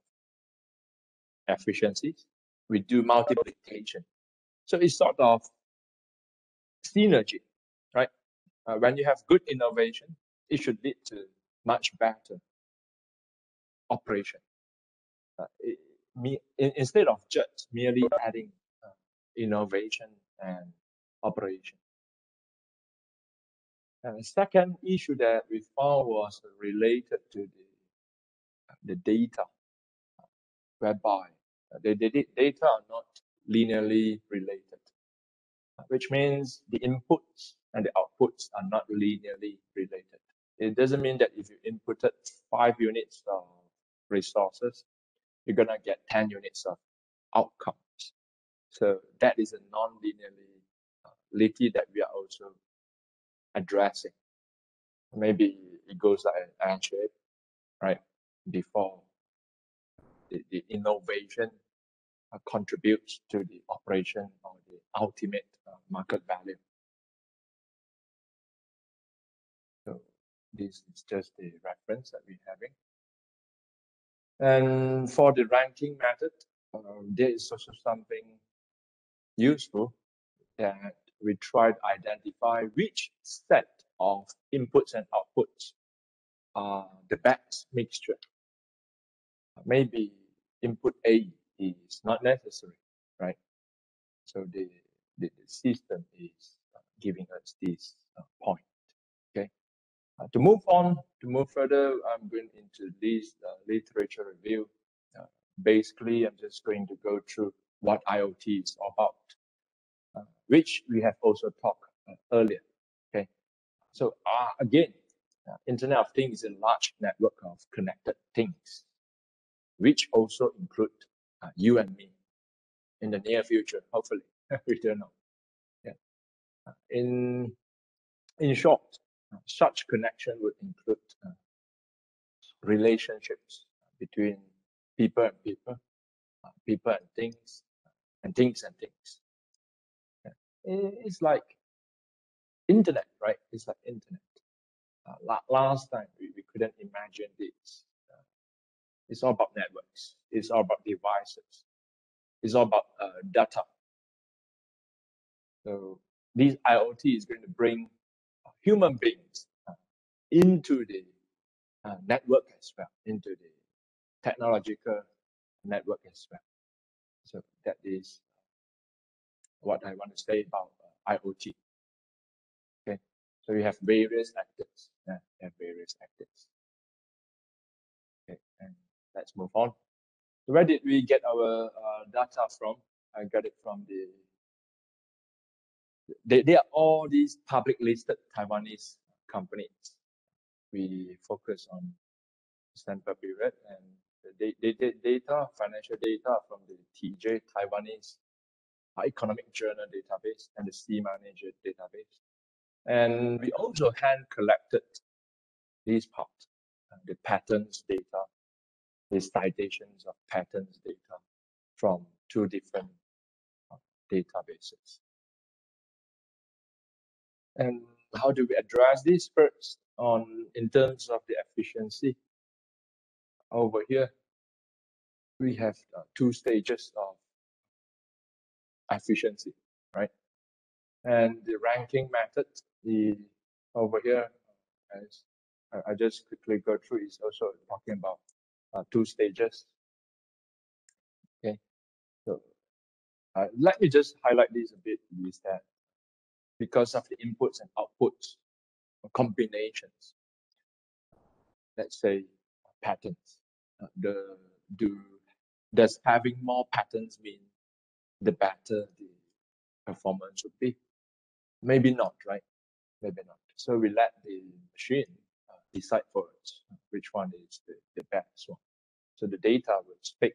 efficiencies, we do multiplication. So it's sort of synergy, right? When you have good innovation, it should lead to much better operation. Instead of just merely adding innovation and operation. And the second issue that we found was related to the data, whereby the data are not linearly related, which means the inputs and the outputs are not linearly related. It doesn't mean that if you inputted 5 units of resources, you're gonna get 10 units of outcomes. So that is a non-linearity that we are also addressing. Maybe it goes like an L shape, right? Before the innovation contributes to the operation or the ultimate market value. So this is just the reference that we're having. And for the ranking method, there is also something useful that we try to identify which set of inputs and outputs are the best mixture. Maybe input A is not necessary, right? So the system is giving us this point. Okay. To move further, I'm going into this literature review. Basically, I'm just going to go through what IoT is about, which we have also talked earlier. Okay. So again, Internet of Things is a large network of connected things, which also include you and me in the near future, hopefully. We don't know. Yeah. In short, such connection would include relationships between people and people, people and things, and things and things. Yeah. It's like internet, right? It's like internet. Last time we couldn't imagine this. It's all about networks. It's all about devices. It's all about data. So this IoT is going to bring human beings into the network as well, into the technological network as well. So that is what I want to say about IoT. Okay, so we have various actors. Okay, and let's move on. So where did we get our data from? I got it from they are all these public listed Taiwanese companies. We focus on sample period and the data, financial data from the TJ Taiwanese Economic Journal database and the C Manager database. And we also hand collected these parts, the patents data, the citations of patents data from 2 different databases. And how do we address this? First, in terms of the efficiency, over here, we have two stages of efficiency, right? And the ranking method, over here, as I just quickly go through, is also talking about two stages. Okay, so let me just highlight this a bit, is that because of the inputs and outputs combinations, let's say patterns, does having more patterns mean the better the performance would be? Maybe not, right? Maybe not. So we let the machine decide for us which one is the best one. So the data will speak.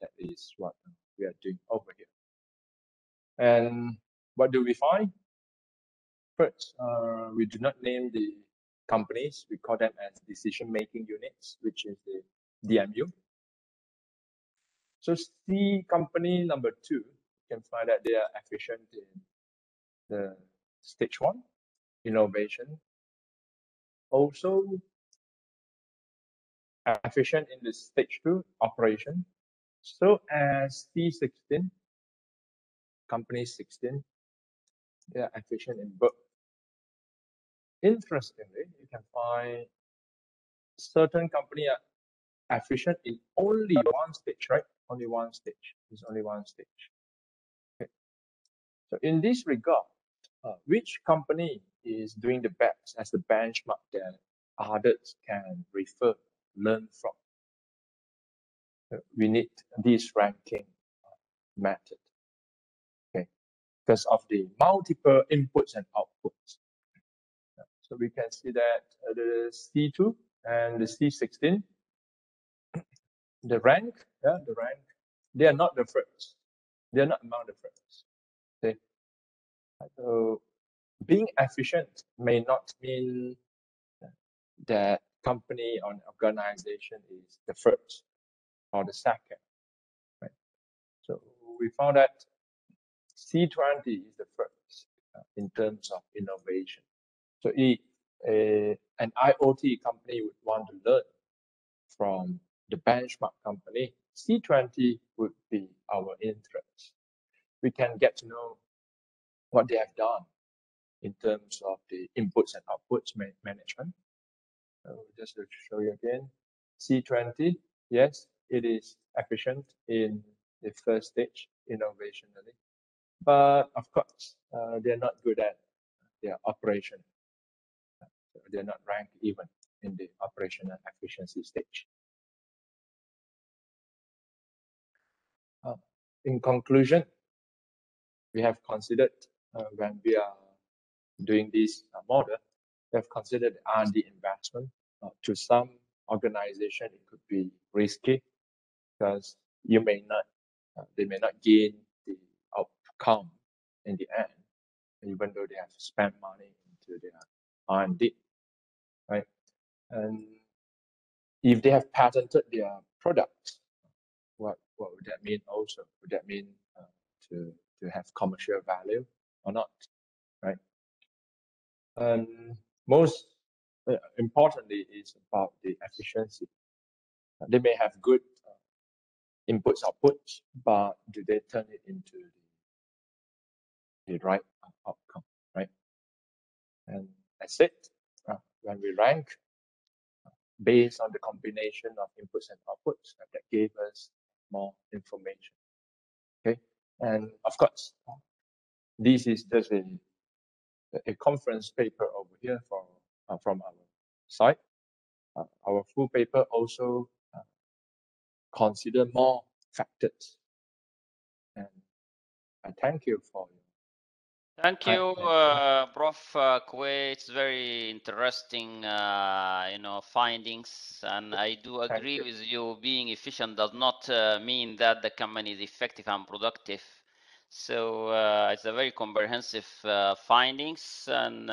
That is what we are doing over here. And what do we find? First, we do not name the companies. We call them as decision-making units, which is the DMU. So C company number 2, you can find that they are efficient in the stage 1, innovation. Also efficient in the stage 2, operation. So as C16, company 16, they are efficient in both. Interestingly, you can find certain company are efficient in only one stage, right? Only one stage. There's only one stage. Okay. So in this regard, which company is doing the best as the benchmark that others can refer, learn from? We need this ranking method. Okay, because of the multiple inputs and outputs. So we can see that the C2 and the C16, the rank, they are not the first. They are not among the first. Okay. So being efficient may not mean that company or organization is the first or the second. Right? So we found that C20 is the first in terms of innovation. So if an IoT company would want to learn from the benchmark company, C20 would be our interest. We can get to know what they have done in terms of the inputs and outputs management. Just to show you again, C20, yes, it is efficient in the first stage, innovationally. But of course, they're not good at their operation. So they're not ranked even in the operational efficiency stage. In conclusion, we have considered when we are doing this model, we have considered R&D investment. To some organization, it could be risky because they may not gain the outcome in the end, even though they have spent money into their R&D, right? And if they have patented their products, what would that mean also? Would that mean to have commercial value or not, right? And most importantly is about the efficiency. They may have good inputs, outputs, but do they turn it into the right outcome, right? And that's it. When we rank based on the combination of inputs and outputs, that gave us more information. Okay, and of course, this is just a conference paper over here from our side. Our full paper also consider more factors. And I thank you for your Thank you, Prof. Kwe. It's very interesting, findings, and I do agree with you. Being efficient does not mean that the company is effective and productive. So it's a very comprehensive findings, and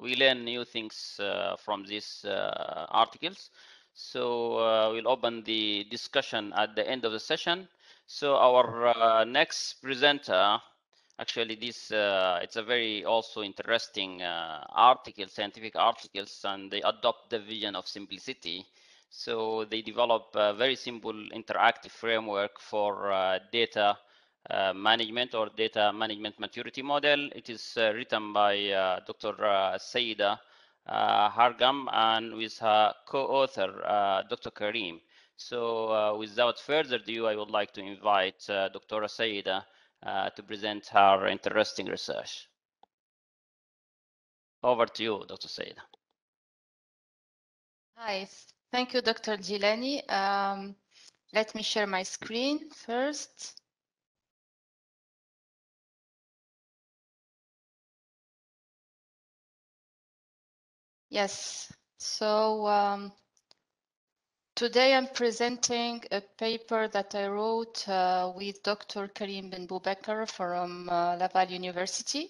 we learn new things from these articles. So we'll open the discussion at the end of the session. So our next presenter. Actually, this it's a very also interesting article, scientific articles, and they adopt the vision of simplicity. So they develop a very simple interactive framework for data management or data management maturity model. It is written by Dr. Saida Hargam and with her co-author, Dr. Karim. So without further ado, I would like to invite Dr. Saida to present her interesting research. Over to you, Dr. Saida. Hi, thank you, Dr. Jilani. Let me share my screen first. Yes, so today I'm presenting a paper that I wrote with Dr. Karim Ben Boubekar from Laval University.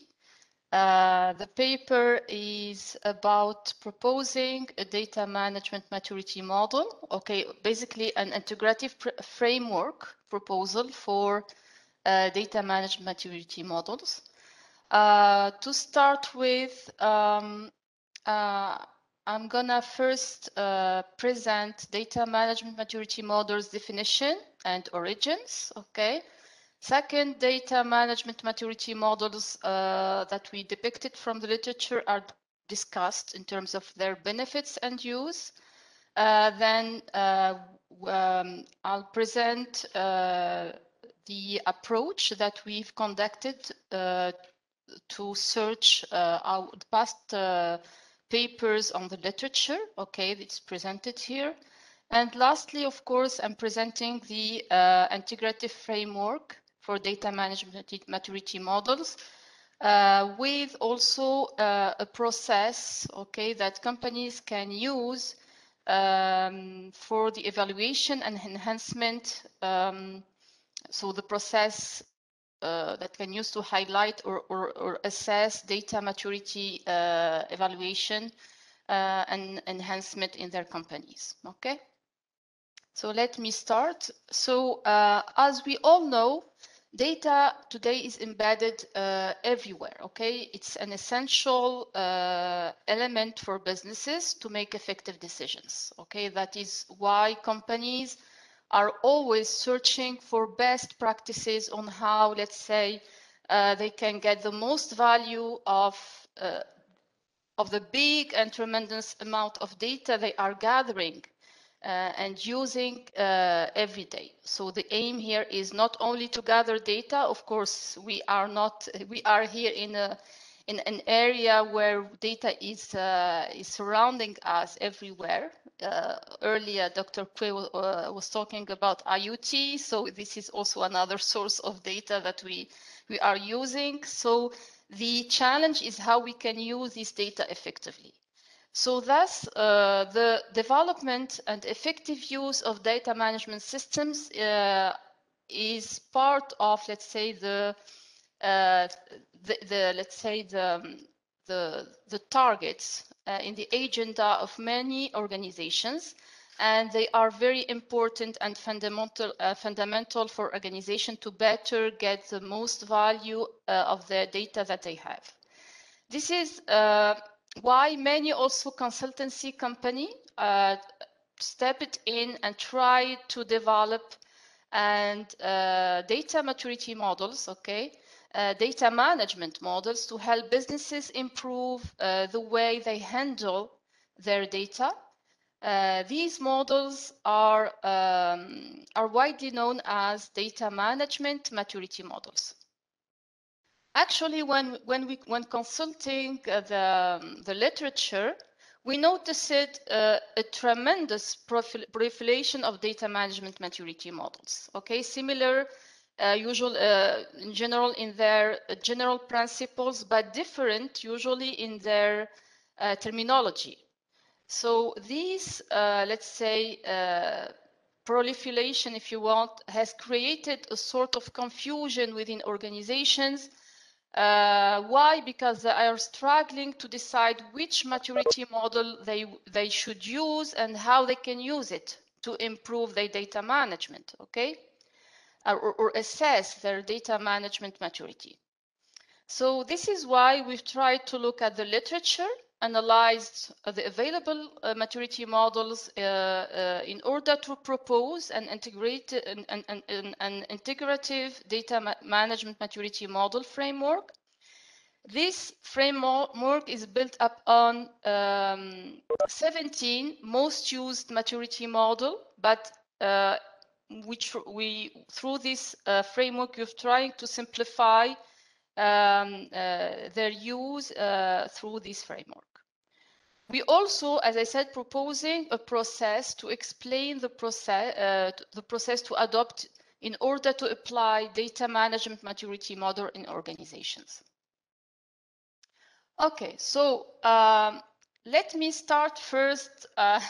The paper is about proposing a data management maturity model. Okay, basically an integrative framework proposal for data management maturity models. To start with, I'm gonna first present data management maturity models definition and origins, okay? Second, data management maturity models that we depicted from the literature are discussed in terms of their benefits and use. Then I'll present the approach that we've conducted to search our past papers on the literature. Okay, it's presented here. And lastly, of course, I'm presenting the integrative framework for data management maturity models with also a process, okay, that companies can use for the evaluation and enhancement. So the process that can use to highlight or assess data maturity evaluation and enhancement in their companies. Okay. So let me start. So as we all know, data today is embedded everywhere. Okay, it's an essential element for businesses to make effective decisions. Okay, that is why companies are always searching for best practices on how, let's say, they can get the most value of the big and tremendous amount of data they are gathering and using every day. So the aim here is not only to gather data. Of course, we are here in an area where data is surrounding us everywhere. Earlier, Dr. Kwe was talking about IoT, so this is also another source of data that we are using. So the challenge is how we can use this data effectively. So thus, the development and effective use of data management systems is part of, let's say, the targets in the agenda of many organizations, and they are very important and fundamental for organization to better get the most value of the data that they have. This is why many also consultancy company stepped in and try to develop and data maturity models, okay, data management models to help businesses improve the way they handle their data. These models are widely known as data management maturity models. Actually, when consulting the literature, we noticed a tremendous proliferation of data management maturity models. Okay, similar, in general in their general principles, but different usually in their terminology. So these, let's say, proliferation, if you want, has created a sort of confusion within organizations. Why? Because they are struggling to decide which maturity model they should use and how they can use it to improve their data management, okay? Or assess their data management maturity. So this is why we've tried to look at the literature analyzed the available maturity models in order to propose an integrated an integrative data management maturity model framework. This framework is built up on 17 most used maturity model, but which we through this framework we're trying to simplify their use through this framework. We also, as I said, proposing a process to explain the process to adopt in order to apply data management maturity model in organizations. Okay, so let me start first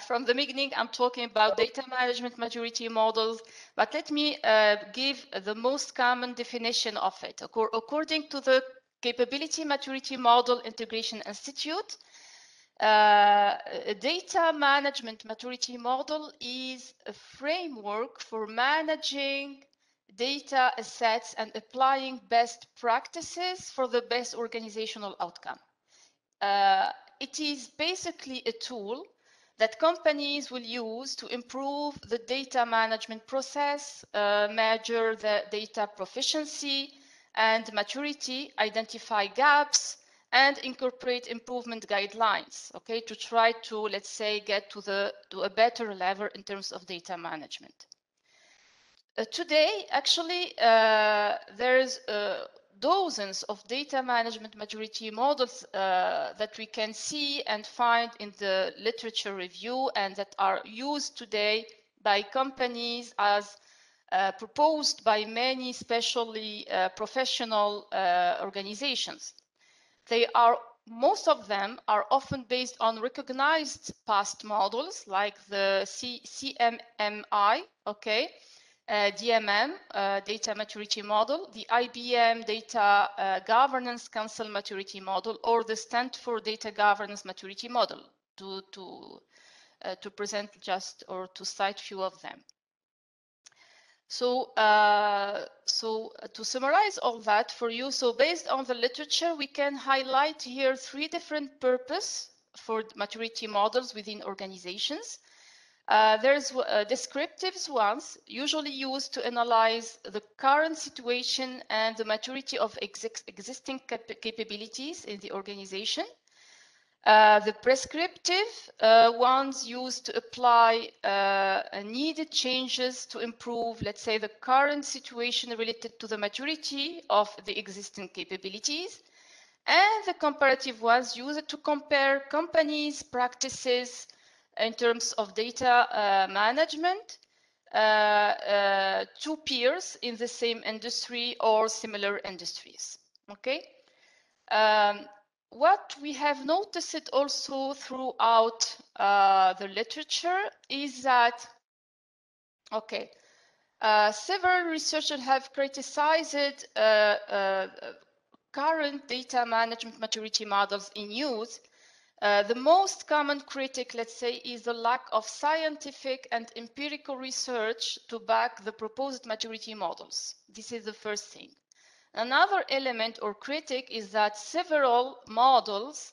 from the beginning. I'm talking about data management maturity models, but let me give the most common definition of it. According to the Capability Maturity Model Integration Institute, a data management maturity model is a framework for managing data assets and applying best practices for the best organizational outcome. It is basically a tool that companies will use to improve the data management process, measure the data proficiency and maturity, identify gaps, and incorporate improvement guidelines, okay, to try to, let's say, get to a better level in terms of data management. Today, actually, there's dozens of data management maturity models that we can see and find in the literature review and that are used today by companies as proposed by many especially professional organizations. Most of them are often based on recognized past models like the CMMI, okay, DMM, Data Maturity Model, the IBM Data Governance Council Maturity Model, or the Stanford Data Governance Maturity Model, to present just or to cite few of them. So, to summarize all that for you, so based on the literature, we can highlight here 3 different purposes for maturity models within organizations. There's descriptive ones, usually used to analyze the current situation and the maturity of existing capabilities in the organization. The prescriptive ones used to apply needed changes to improve, let's say, the current situation related to the maturity of the existing capabilities. And the comparative ones used to compare companies' practices in terms of data management to peers in the same industry or similar industries. Okay. What we have noticed also throughout the literature is that, okay, several researchers have criticized current data management maturity models in use. The most common critic, let's say, is the lack of scientific and empirical research to back the proposed maturity models. This is the first thing. Another element or critic is that several models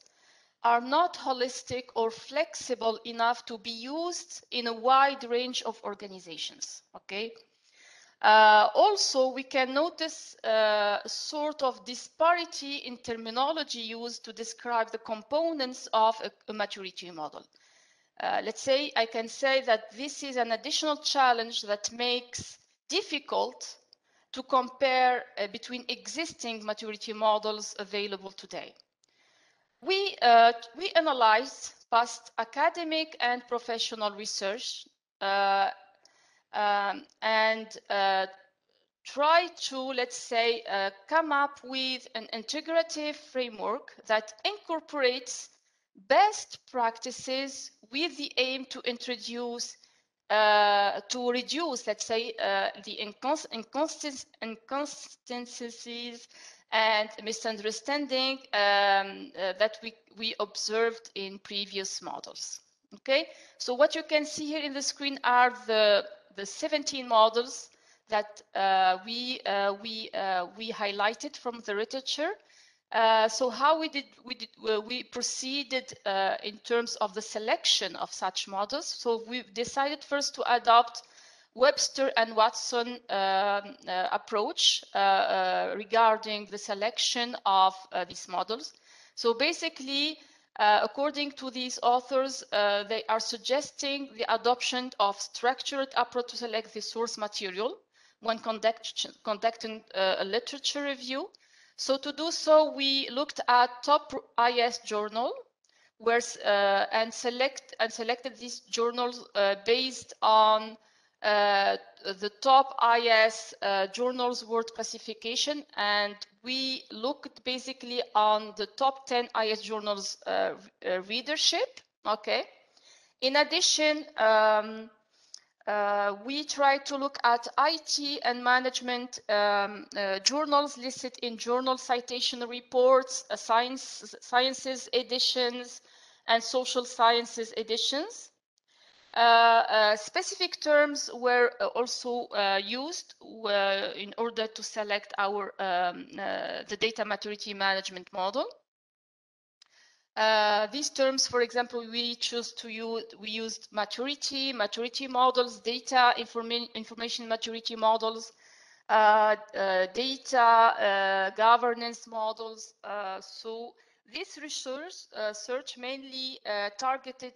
are not holistic or flexible enough to be used in a wide range of organizations. Okay. Also, we can notice a sort of disparity in terminology used to describe the components of a maturity model. Let's say I can say that this is an additional challenge that makes difficult to compare between existing maturity models available today. We analyzed past academic and professional research and try to, let's say, come up with an integrative framework that incorporates best practices with the aim to introduce to reduce, let's say, the inconsistencies and misunderstanding that we observed in previous models. Okay, so what you can see here in the screen are the 17 models that we highlighted from the literature. So how we proceeded in terms of the selection of such models. So we decided first to adopt Webster and Watson approach regarding the selection of these models. So basically, according to these authors, they are suggesting the adoption of structured approach to select the source material when conducting a literature review. So to do so, we looked at top IASS journal, and selected these journals based on the top IASS journals word classification, and we looked basically on the top 10 IASS journals readership. Okay. In addition, we try to look at IT and management journals listed in journal citation reports, sciences editions, and social sciences editions. Specific terms were also used in order to select our the data maturity management model. These terms, for example, we used maturity models, data information maturity models, data governance models. So this research search mainly targeted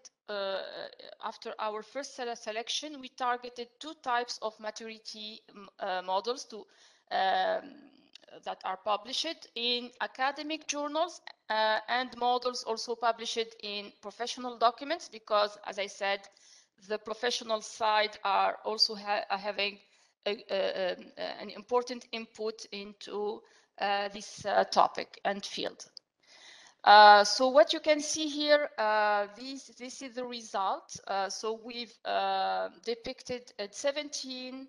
after our first selection. We targeted two types of maturity models that are published in academic journals and models also published in professional documents, because, as I said, the professional side are also having an important input into this topic and field. So what you can see here, this is the result. So we've depicted 17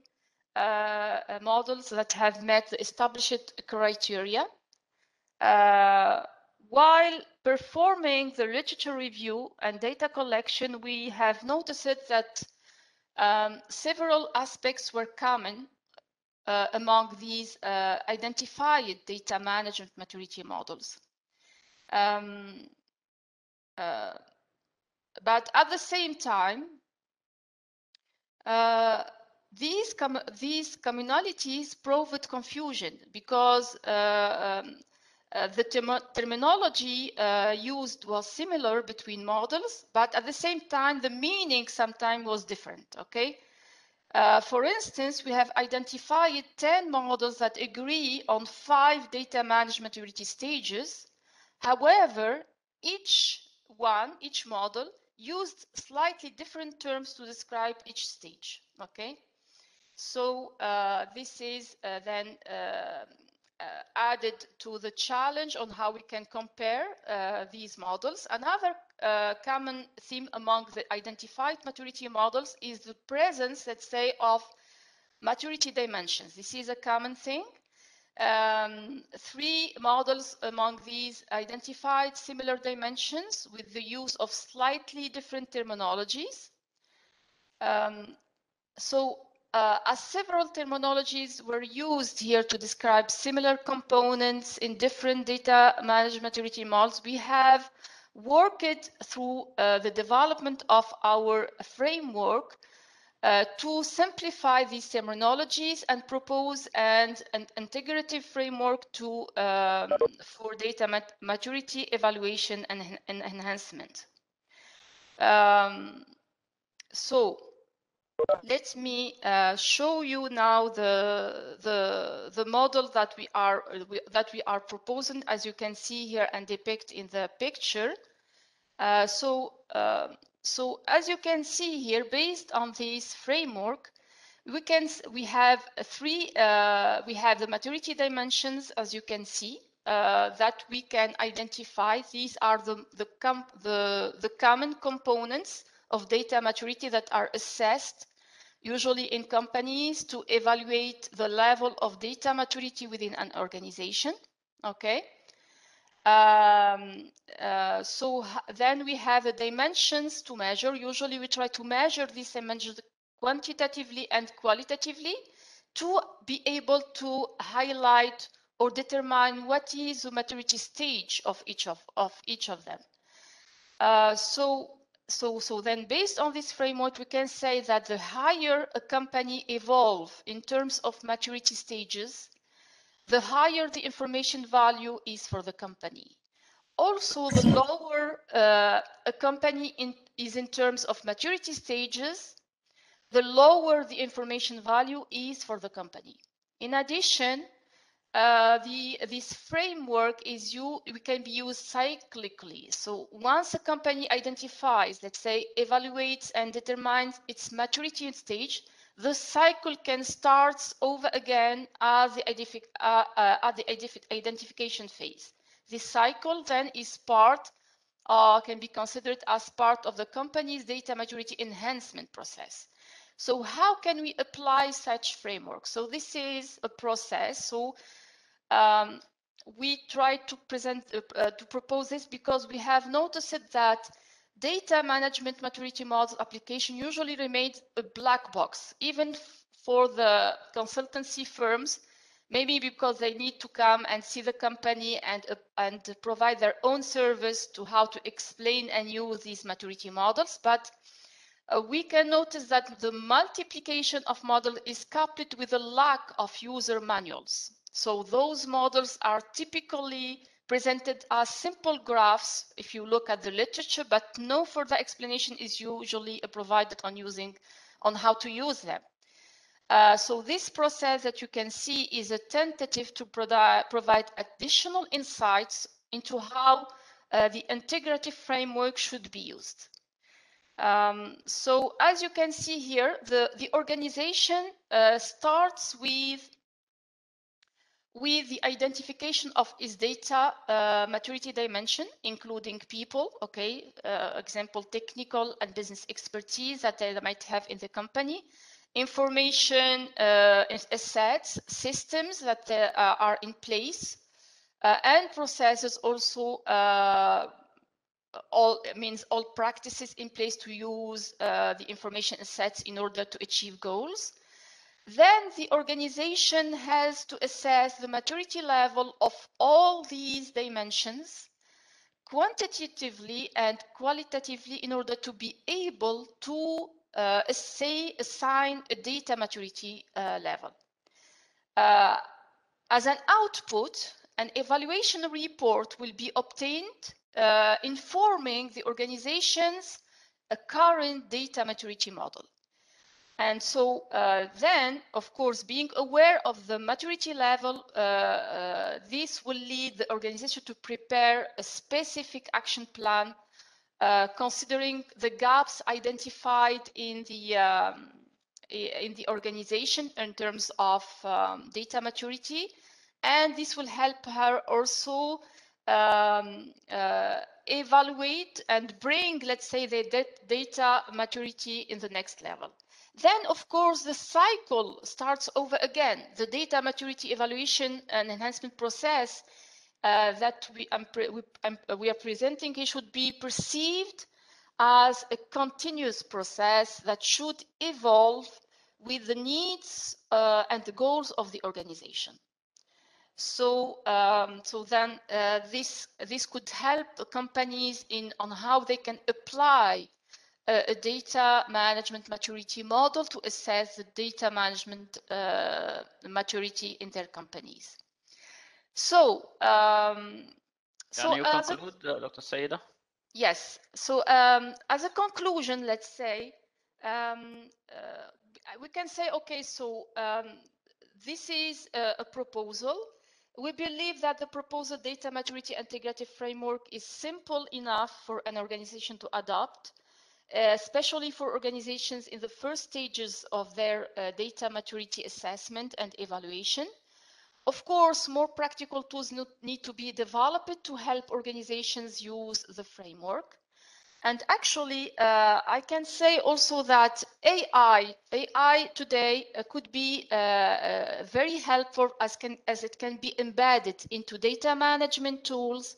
models that have met the established criteria. While performing the literature review and data collection, we have noticed that several aspects were common among these identified data management maturity models. But at the same time, these commonalities proved confusion, because the terminology used was similar between models, but at the same time, the meaning sometimes was different, okay? For instance, we have identified 10 models that agree on 5 data management maturity stages. However, each model used slightly different terms to describe each stage, okay? So this is then added to the challenge on how we can compare these models. Another common theme among the identified maturity models is the presence, let's say, of maturity dimensions. This is a common thing. 3 models among these identified similar dimensions with the use of slightly different terminologies. As several terminologies were used here to describe similar components in different data management maturity models, we have worked through the development of our framework to simplify these terminologies and propose an integrative framework for data maturity evaluation and enhancement. Let me show you now the model that we are proposing, as you can see here and depict in the picture. So as you can see here, based on this framework, we have the maturity dimensions, as you can see, that we can identify. These are the common components of data maturity that are assessed usually in companies to evaluate the level of data maturity within an organization. Okay. So then we have the dimensions to measure. Usually we try to measure these dimensions quantitatively and qualitatively to be able to highlight or determine what is the maturity stage of each of them. So then based on this framework, we can say that the higher a company evolves in terms of maturity stages, the higher the information value is for the company. Also, the lower a company is in terms of maturity stages, the lower the information value is for the company. In addition, this framework can be used cyclically. So once a company identifies, let's say, evaluates and determines its maturity stage, the cycle can start over again at the identification phase. This cycle then is can be considered as part of the company's data maturity enhancement process. So how can we apply such framework? So this is a process. So we try to propose this because we have noticed that data management maturity model application usually remains a black box, even for the consultancy firms, maybe because they need to come and see the company and provide their own service to how to explain and use these maturity models. But we can notice that the multiplication of models is coupled with a lack of user manuals. So those models are typically presented as simple graphs if you look at the literature, but no further explanation is usually provided on how to use them. So this process that you can see is a tentative to provide additional insights into how the integrative framework should be used. So as you can see here, the organization starts with the identification of its data maturity dimension, including people, okay, example, technical and business expertise that they might have in the company, information assets, systems that are in place, and processes also all practices in place to use the information assets in order to achieve goals. Then the organization has to assess the maturity level of all these dimensions quantitatively and qualitatively in order to be able to assign a data maturity level. As an output, an evaluation report will be obtained informing the organization's current data maturity model. And so then, of course, being aware of the maturity level, this will lead the organization to prepare a specific action plan considering the gaps identified in the organization in terms of data maturity. And this will help her also evaluate and bring, let's say, the data maturity in the next level. Then, of course, the cycle starts over again. The data maturity evaluation and enhancement process that we are presenting here should be perceived as a continuous process that should evolve with the needs and the goals of the organization. So, then this could help the companies on how they can apply a data management maturity model to assess the data management maturity in their companies. So, can you conclude, Dr. Saida? Yes. So, as a conclusion, let's say, we can say, okay, so this is a proposal. We believe that the proposed data maturity integrative framework is simple enough for an organization to adopt, especially for organizations in the first stages of their data maturity assessment and evaluation. Of course, more practical tools need to be developed to help organizations use the framework. And actually, I can say also that AI today could be very helpful as it can be embedded into data management tools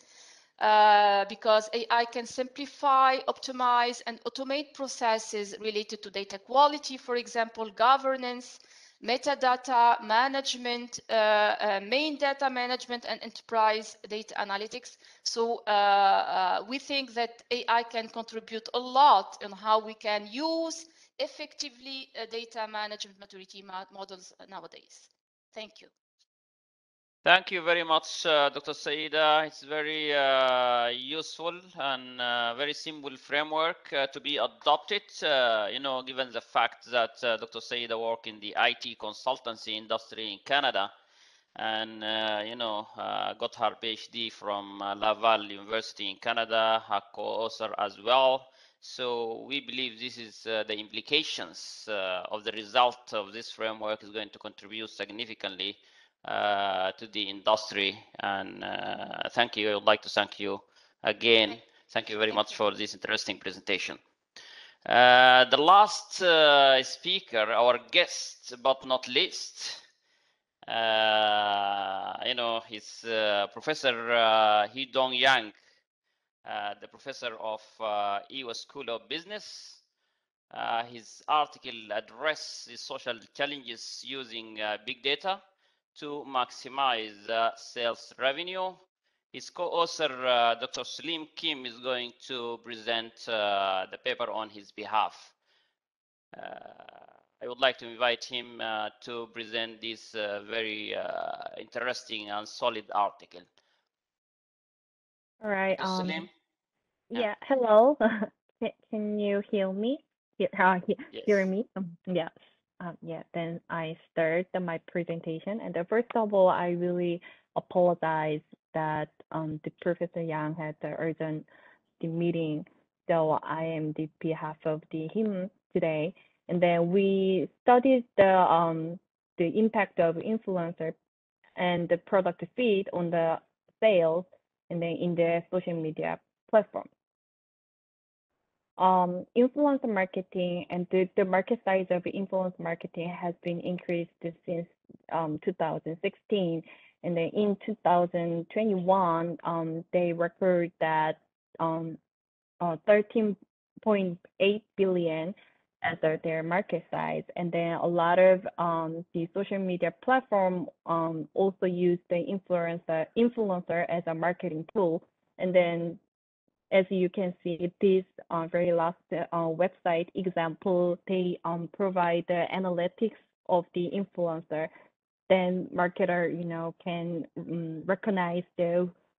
because AI can simplify, optimize, and automate processes related to data quality, for example, governance, metadata management, main data management, and enterprise data analytics. So we think that AI can contribute a lot in how we can use effectively data management maturity models nowadays. Thank you. Thank you very much, Dr. Saida. It's very useful and very simple framework to be adopted, given the fact that Dr. Saida worked in the IT consultancy industry in Canada and, got her PhD from Laval University in Canada, her co-author as well. So we believe this is the implications of the result of this framework is going to contribute significantly to the industry. And thank you. I would like to thank you again. Thank you very much for this interesting presentation. The last speaker, our guest, but not least, is Professor Hee Dong Yang, the professor of EWA School of Business. His article addresses the social challenges using big data to maximize sales revenue. His co-author, Dr. Salim Kim, is going to present the paper on his behalf. I would like to invite him to present this very interesting and solid article. All right. Dr. Salim? Yeah. Hello. Can you hear me? Hear me? Yeah. Yeah. Then I start my presentation. And first of all, I really apologize that the Professor Yang had the urgent meeting, so I am the behalf of him today. And then we studied the impact of influencer and the product feed on the sales and then in the social media platform. Influencer marketing and the market size of influencer marketing has been increased since 2016, and then in 2021 they record that 13.8 billion as their market size, and then a lot of the social media platform also use the influencer as a marketing tool. And then as you can see, this very last website example, they provide the analytics of the influencer. Then marketer, can recognize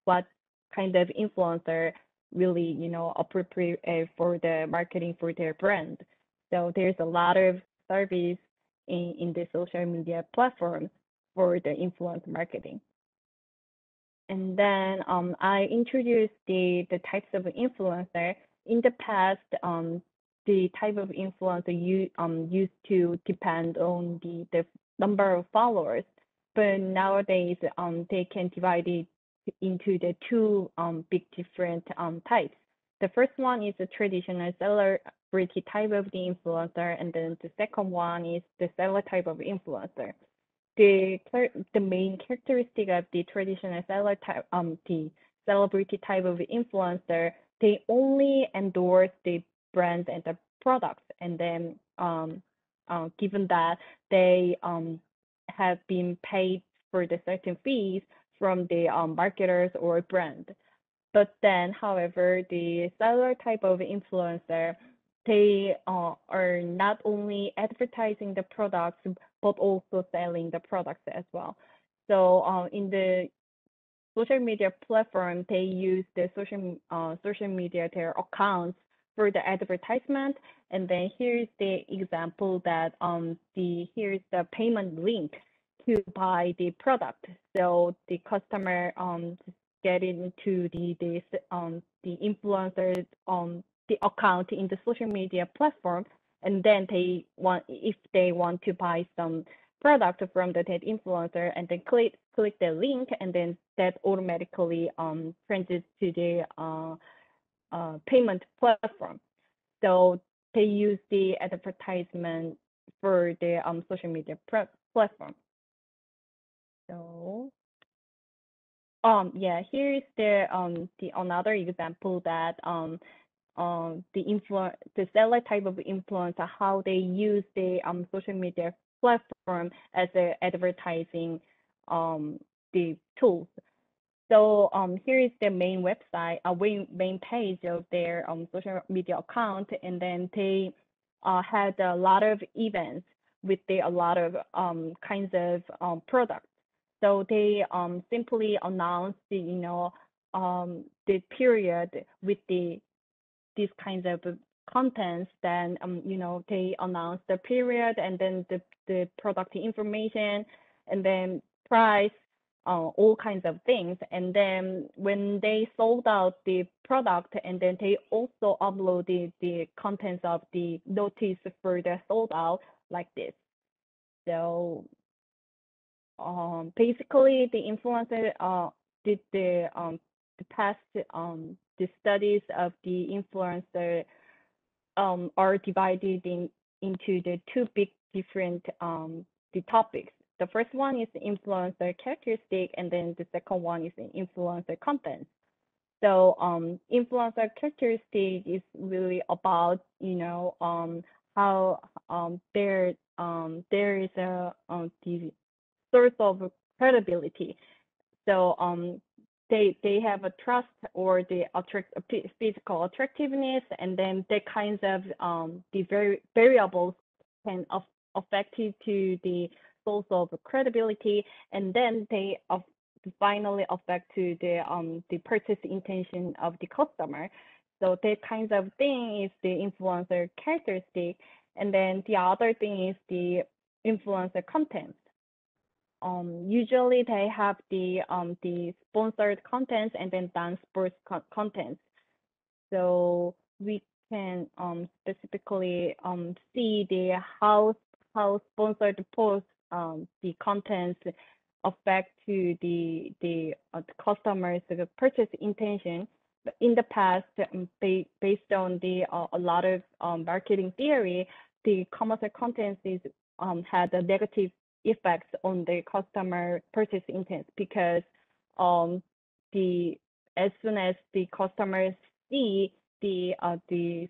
what kind of influencer really, appropriate for the marketing for their brand. So there's a lot of service in the social media platform for the influence marketing. And then I introduced the types of influencer. In the past, the type of influencer used to depend on the number of followers, but nowadays they can divide it into the two big different types. The first one is the traditional celebrity type of the influencer, and then the second one is the seller type of influencer. The main characteristic of the traditional seller type, the celebrity type of influencer, they only endorse the brands and the products, and then given that they have been paid for the certain fees from the marketers or brand. But then, however, the seller type of influencer, they are not only advertising the products, but also selling the products as well. So in the social media platform, they use the social media, their accounts for the advertisement. And then here's the example that here's the payment link to buy the product. So the customer get into the influencers the account in the social media platform, and then if they want to buy some product from that influencer, and then click the link, and then that automatically transits to the payment platform. So they use the advertisement for the social media platform. So yeah, here is the another example that the seller type of influencer, how they use the social media platform platform as a advertising the tools. So here is the main website, main page of their social media account, and then they had a lot of events with a lot of kinds of products. So they simply announced the period with these kinds of contents. Then they announced the period and then the product information and then price, all kinds of things. And then when they sold out the product, and then they also uploaded the contents of the notice for the sold out like this. So basically the influencer did the past the studies of the influencer are divided into the two big different the topics. The first one is the influencer characteristic, and then the second one is the influencer content. So influencer characteristic is really about how there is a the source of credibility. So they have a trust or the physical attractiveness, and then the kinds of the variables can affect it to the source of credibility, and then they finally affect to the purchase intention of the customer. So that kinds of thing is the influencer characteristic, and then the other thing is the influencer content. Usually they have the sponsored contents and then non-sports contents. So we can specifically see the how sponsored posts the contents affect to the customers' purchase intention. But in the past, based on the a lot of marketing theory, the commercial contents is had a negative effects on the customer purchase intent, because the as soon as the customers see the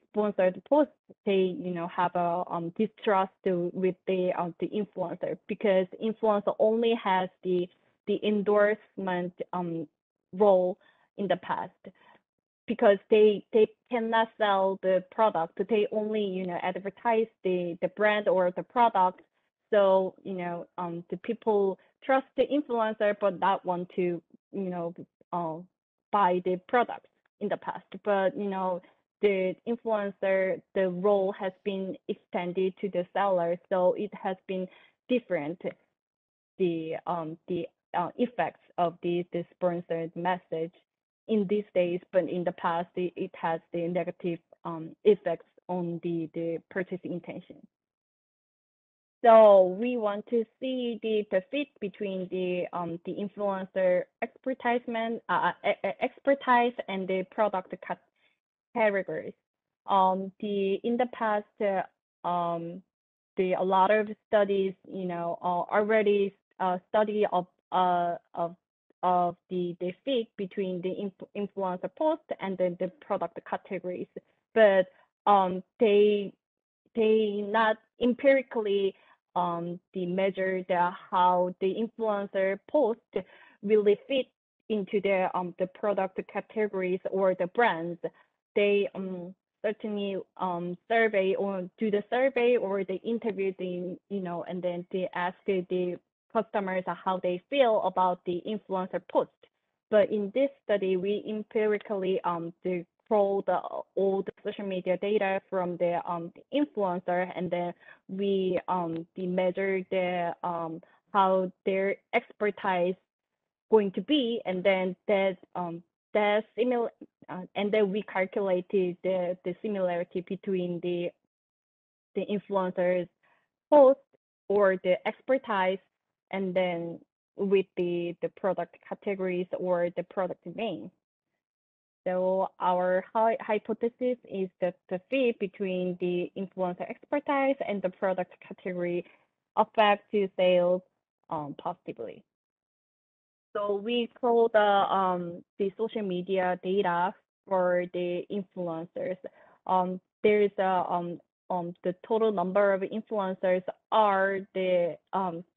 sponsored post, they have a distrust with the influencer, because influencer only has the endorsement role in the past, because they cannot sell the product. They only advertise the brand or the product. So the people trust the influencer but not want to buy the product in the past. But the influencer, the role has been extended to the seller, so it has been different, the effects of the sponsored message in these days, but in the past it has the negative effects on the purchase intention. So we want to see the fit between the influencer expertise and the product categories. In the past, a lot of studies already study of the fit between the influencer post and then the product categories, but they not empirically measure how the influencer post really fit into the product categories or the brands. They certainly survey or do the survey, or they interview the and then they ask the customers how they feel about the influencer post. But in this study, we empirically crawl all the social media data from the influencer, and then we measure how their expertise going to be, and then that similar, and then we calculated the similarity between the influencers post or the expertise, and then with the product categories or the product name. So our hypothesis is that the fit between the influencer expertise and the product category affect to sales positively. So we call the social media data for the influencers. There is a the total number of influencers are the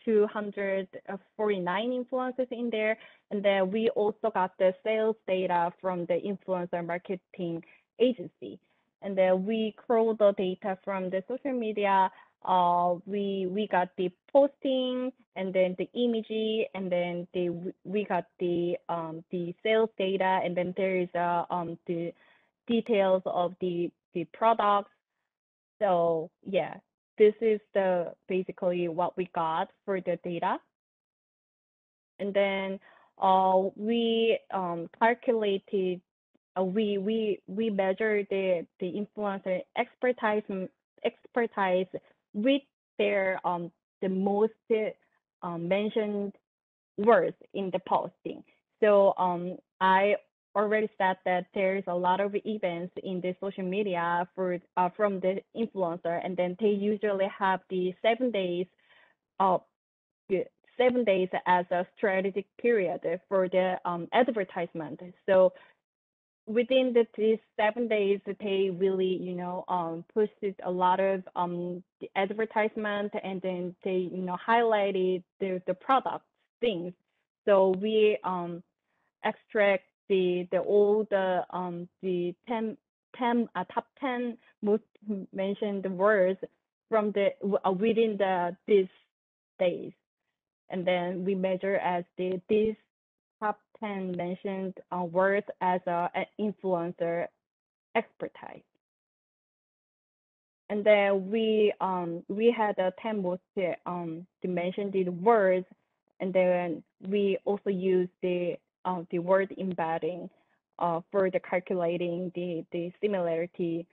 249 influencers in there. And then we also got the sales data from the influencer marketing agency. And then we crawled the data from the social media. We got the posting and then the image, and then we got the sales data, and then there is the details of the products. So yeah, this is the basically what we got for the data. And then we calculated, we measured the influencer expertise with their the most mentioned words in the posting. So I already said that there's a lot of events in the social media for from the influencer, and then they usually have the 7 days of 7 days as a strategic period for the advertisement. So within these 7 days, they really, posted a lot of the advertisement, and then they, highlighted the product things. So we extract the top 10 most mentioned words from the within these days, and then we measure as these top 10 mentioned words as an influencer expertise. And then we had 10 most mentioned words, and then we also use the word embedding for the calculating the similarity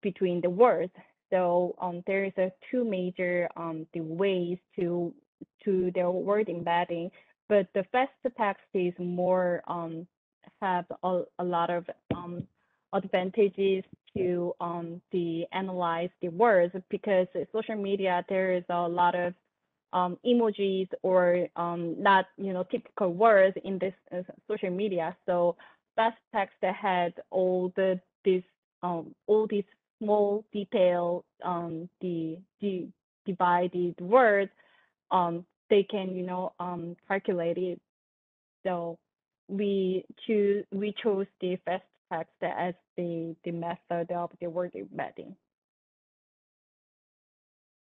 between the words. So there is two major the ways to the word embedding, but the fast text is more have a lot of advantages to analyze the words, because social media there is a lot of emojis or not typical words in this social media. So fast text had all these small detail the divided words, they can calculate it. So we chose the fast text as the method of the word embedding.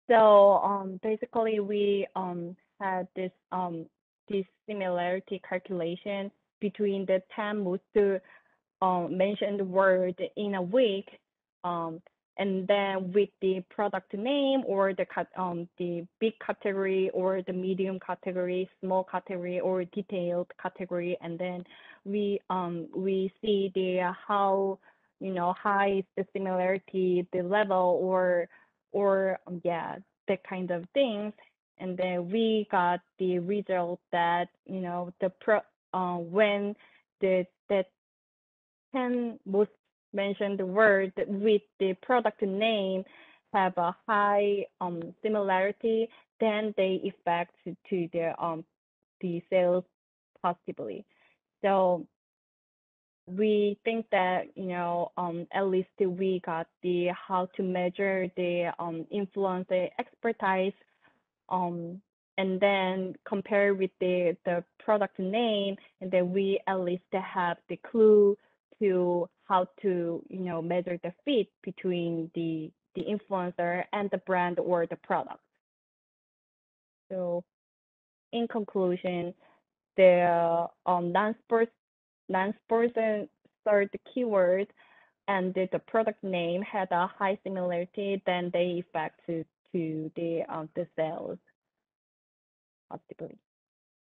So basically we had this similarity calculation between the 10 most mentioned word in a week, and then with the product name or the big category or the medium category, small category or detailed category, and then we see the how high is the similarity, the level or yeah, that kind of things. And then we got the result that when the 10 most mentioned word with the product name have a high similarity, then they affect to the sales positively. So we think that at least we got the how to measure the influencer expertise, and then compare with the product name, and then we at least have the clue to how to measure the fit between the influencer and the brand or the product. So in conclusion, the non-sports third keyword and the product name had a high similarity, then they affect to the sales positively.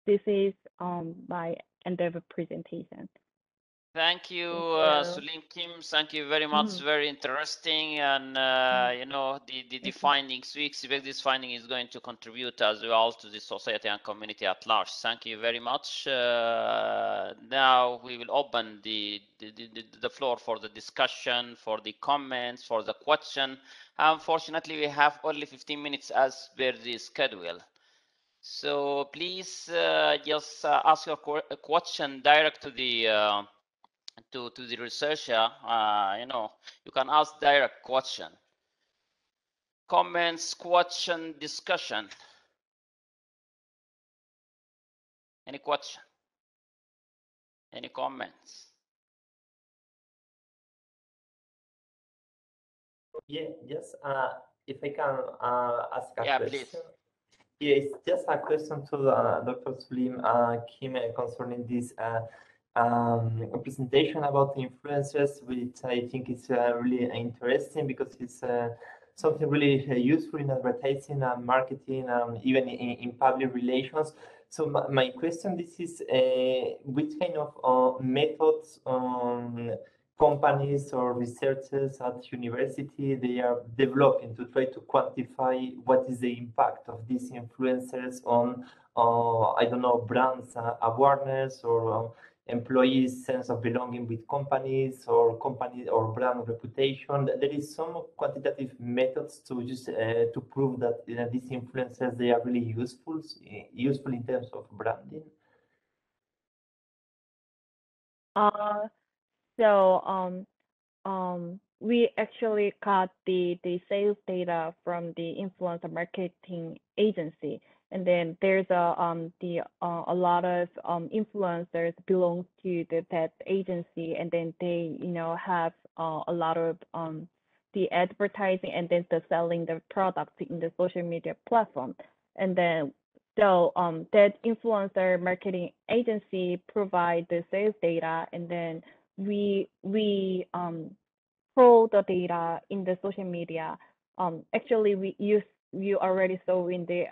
This is my end of presentation. Thank you, Sulim Kim. Thank you very much. Very interesting, and the findings. We expect this finding is going to contribute as well to the society and community at large. Thank you very much. Now we will open the floor for the discussion, for the comments, for the question. Unfortunately, we have only 15 minutes as per the schedule. So please just ask your question direct to the to the researcher. You can ask direct question. Comments, question, discussion. Any question? Any comments? Yeah, yes. If I can ask a Yeah, question. please. Yeah, it's just a question to Dr. Sulim Kim concerning this presentation about influencers, which I think is really interesting because it's something really useful in advertising and marketing, even in public relations. So my question, this is which kind of methods companies or researchers at university they are developing to try to quantify what is the impact of these influencers on I don't know, brands awareness or employees sense of belonging with companies or company or brand reputation. There is some quantitative methods to use to prove that these influencers they are really useful in terms of branding. We actually got the sales data from the influencer marketing agency, and then there's a lot of influencers belong to that agency, and then they have a lot of the advertising and then the selling the products in the social media platform, and then so that influencer marketing agency provide the sales data, and then we pull the data in the social media. Actually, you already saw in the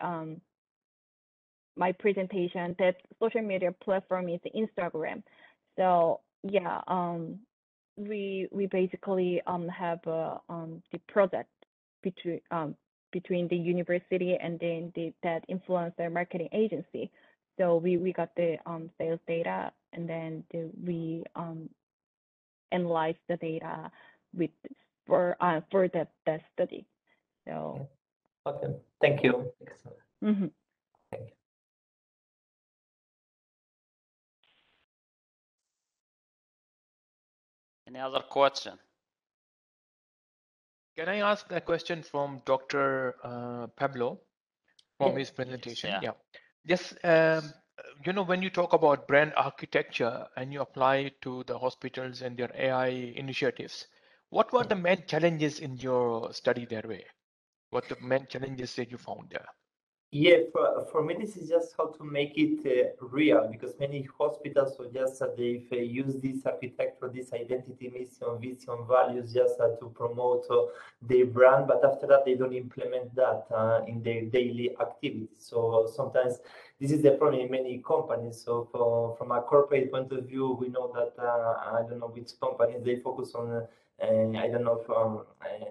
my presentation that social media platform is Instagram. So yeah, we basically have the project between the university and then that influencer marketing agency. So we got the sales data, and then we analyze the data with for that study. So okay, thank you. Excellent. Mm-hmm. Thank you. Any other question? Can I ask a question from Dr. Pablo from his presentation? Yeah. Yes. When you talk about brand architecture and you apply it to the hospitals and their AI initiatives, what were the main challenges in your study that way? What the main challenges that you found there? Yeah, for me, this is just how to make it real, because many hospitals suggest that they use this architecture, this identity, mission, vision, values just to promote their brand, but after that, they don't implement that in their daily activities. So sometimes this is the problem in many companies. So from a corporate point of view, we know that, I don't know which companies, they focus on I don't know, from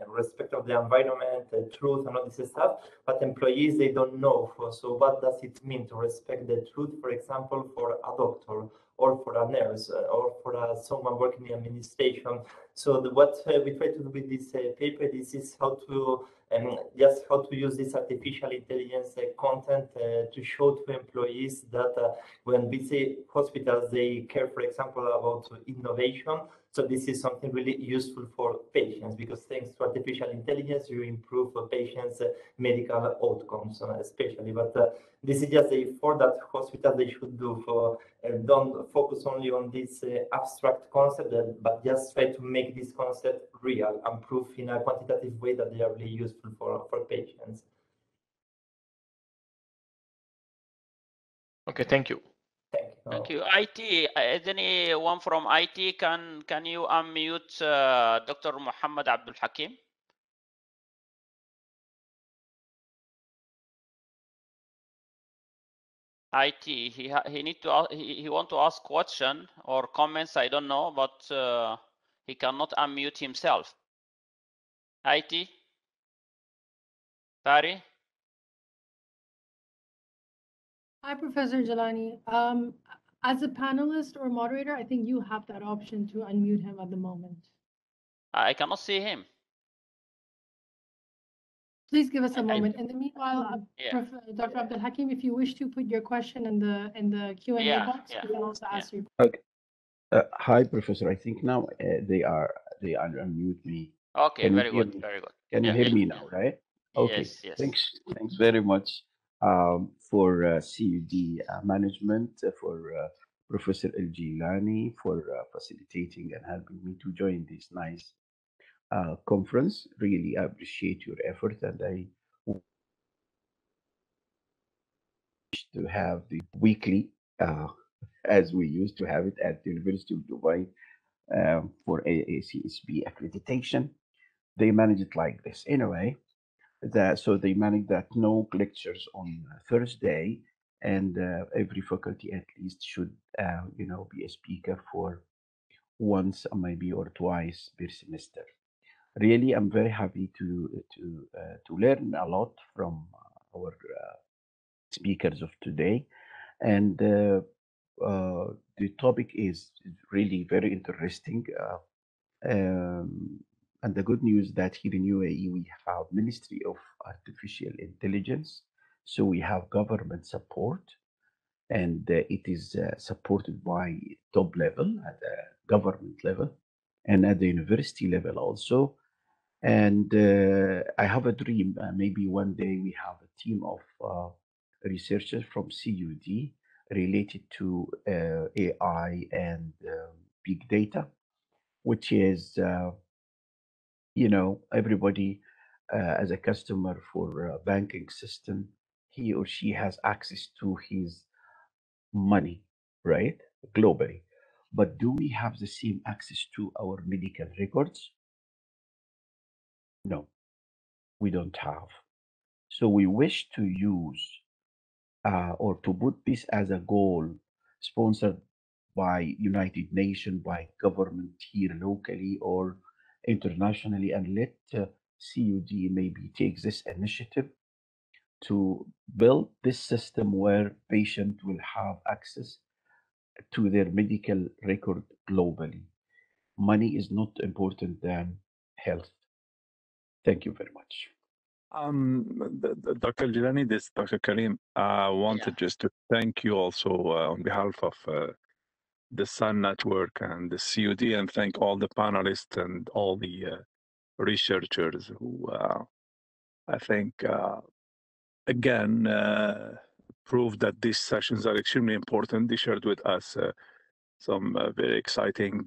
respect of the environment, truth, and all this stuff. But employees, they don't know. So what does it mean to respect the truth, for example, for a doctor or for a nurse or for someone working in administration? So what we try to do with this paper, this is how to just how to use this artificial intelligence content to show to employees that when we say hospitals, they care, for example, about innovation. So this is something really useful for patients, because thanks to artificial intelligence, you improve patients' medical outcomes, especially. But this is just the effort that hospitals they should do. For don't focus only on this abstract concept, but just try to make this concept real and prove in a quantitative way that they are really useful for patients. Okay, thank you. Thank you. IT, is anyone from IT? Can you unmute Dr. Muhammad Abdul Hakim? IT, he need to he want to ask question or comments. I don't know, but he cannot unmute himself. IT, Fari. Hi, Professor Jalani. As a panelist or moderator, I think you have that option to unmute him at the moment. I cannot see him. Please give us a moment. In the meanwhile, Yeah. Dr. Abdul Hakim, if you wish to put your question in the Q&A box, you can also ask your. Okay. Hi, Professor. I think now they unmute me. Okay, Can very you hear good, me? very good. Can you hear me now, right? Okay, Yes. thanks very much for CUD management, for Professor El Gilani for facilitating and helping me to join this nice conference. Really appreciate your effort, and I wish to have the weekly, as we used to have it at the University of Dubai for AACSB accreditation. They manage it like this. Anyway, so they manage that no lectures on Thursday, and every faculty at least should be a speaker for once maybe or twice per semester. Really, I'm very happy to learn a lot from our speakers of today, and the topic is really very interesting. And the good news that here in UAE we have Ministry of Artificial Intelligence, so we have government support, and it is supported by top level at the government level and at the university level also. And I have a dream. Maybe one day we have a team of researchers from CUD related to AI and big data, which is everybody as a customer for a banking system, he or she has access to his money, right? Globally. But do we have the same access to our medical records? No, we don't have. So we wish to use or to put this as a goal sponsored by United Nations, by government here locally or internationally, and let CUD maybe take this initiative to build this system where patient will have access to their medical record globally. Money is not important than health. Thank you very much. Dr. Jilani, this is Dr. Karim. I wanted just to thank you also on behalf of the Sun Network and the CUD, and thank all the panelists and all the researchers who I think again proved that these sessions are extremely important. They shared with us some very exciting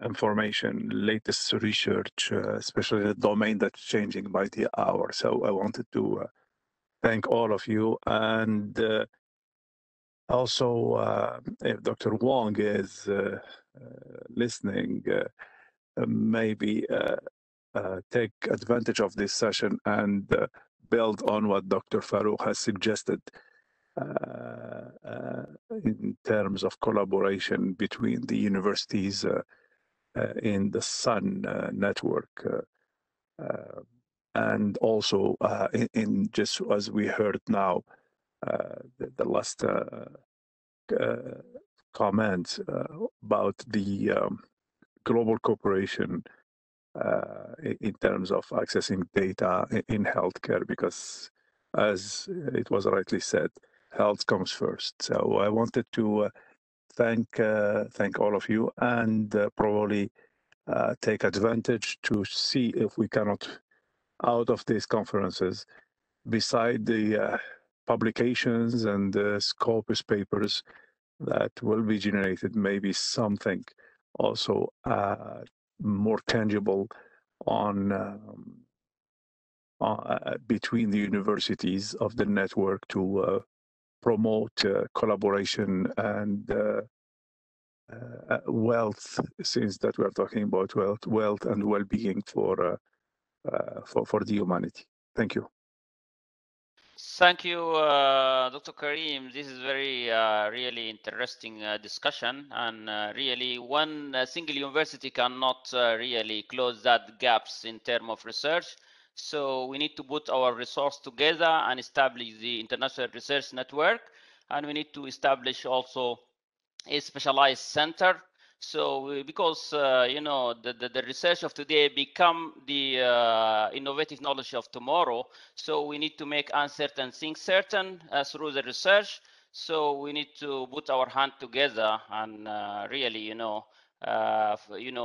information, latest research, especially the domain that's changing by the hour. So I wanted to thank all of you. And also, if Dr. Wong is listening, maybe take advantage of this session and build on what Dr. Farouk has suggested in terms of collaboration between the universities in the Sun network. And also in just as we heard now, the last comment about the global cooperation in terms of accessing data in healthcare, because as it was rightly said, health comes first. So I wanted to thank all of you, and probably take advantage to see if we cannot, out of these conferences, beside the publications and the Scopus papers that will be generated, maybe something also more tangible on between the universities of the network to promote collaboration and wealth, since that we're talking about wealth and well-being for the humanity. Thank you. Thank you, Dr. Karim. This is very really interesting discussion, and really one single university cannot really close that gaps in terms of research. So we need to put our resource together and establish the international research network, and we need to establish also a specialized center. So because the research of today become the innovative knowledge of tomorrow, so we need to make uncertain things certain through the research. So we need to put our hand together and really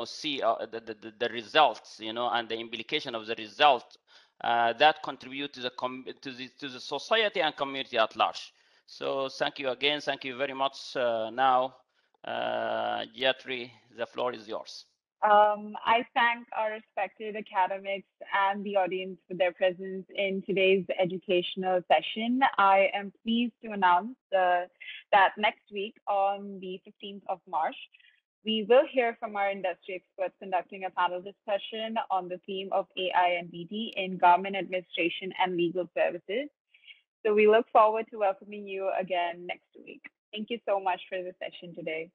see the results, and the implication of the result that contribute to the society and community at large. So thank you again. Thank you very much. Now, Jeffrey, the floor is yours. I thank our respected academics and the audience for their presence in today's educational session. I am pleased to announce that next week on the 15th of March, we will hear from our industry experts conducting a panel discussion on the theme of AI and BD in government administration and legal services. So we look forward to welcoming you again next week. Thank you so much for the session today.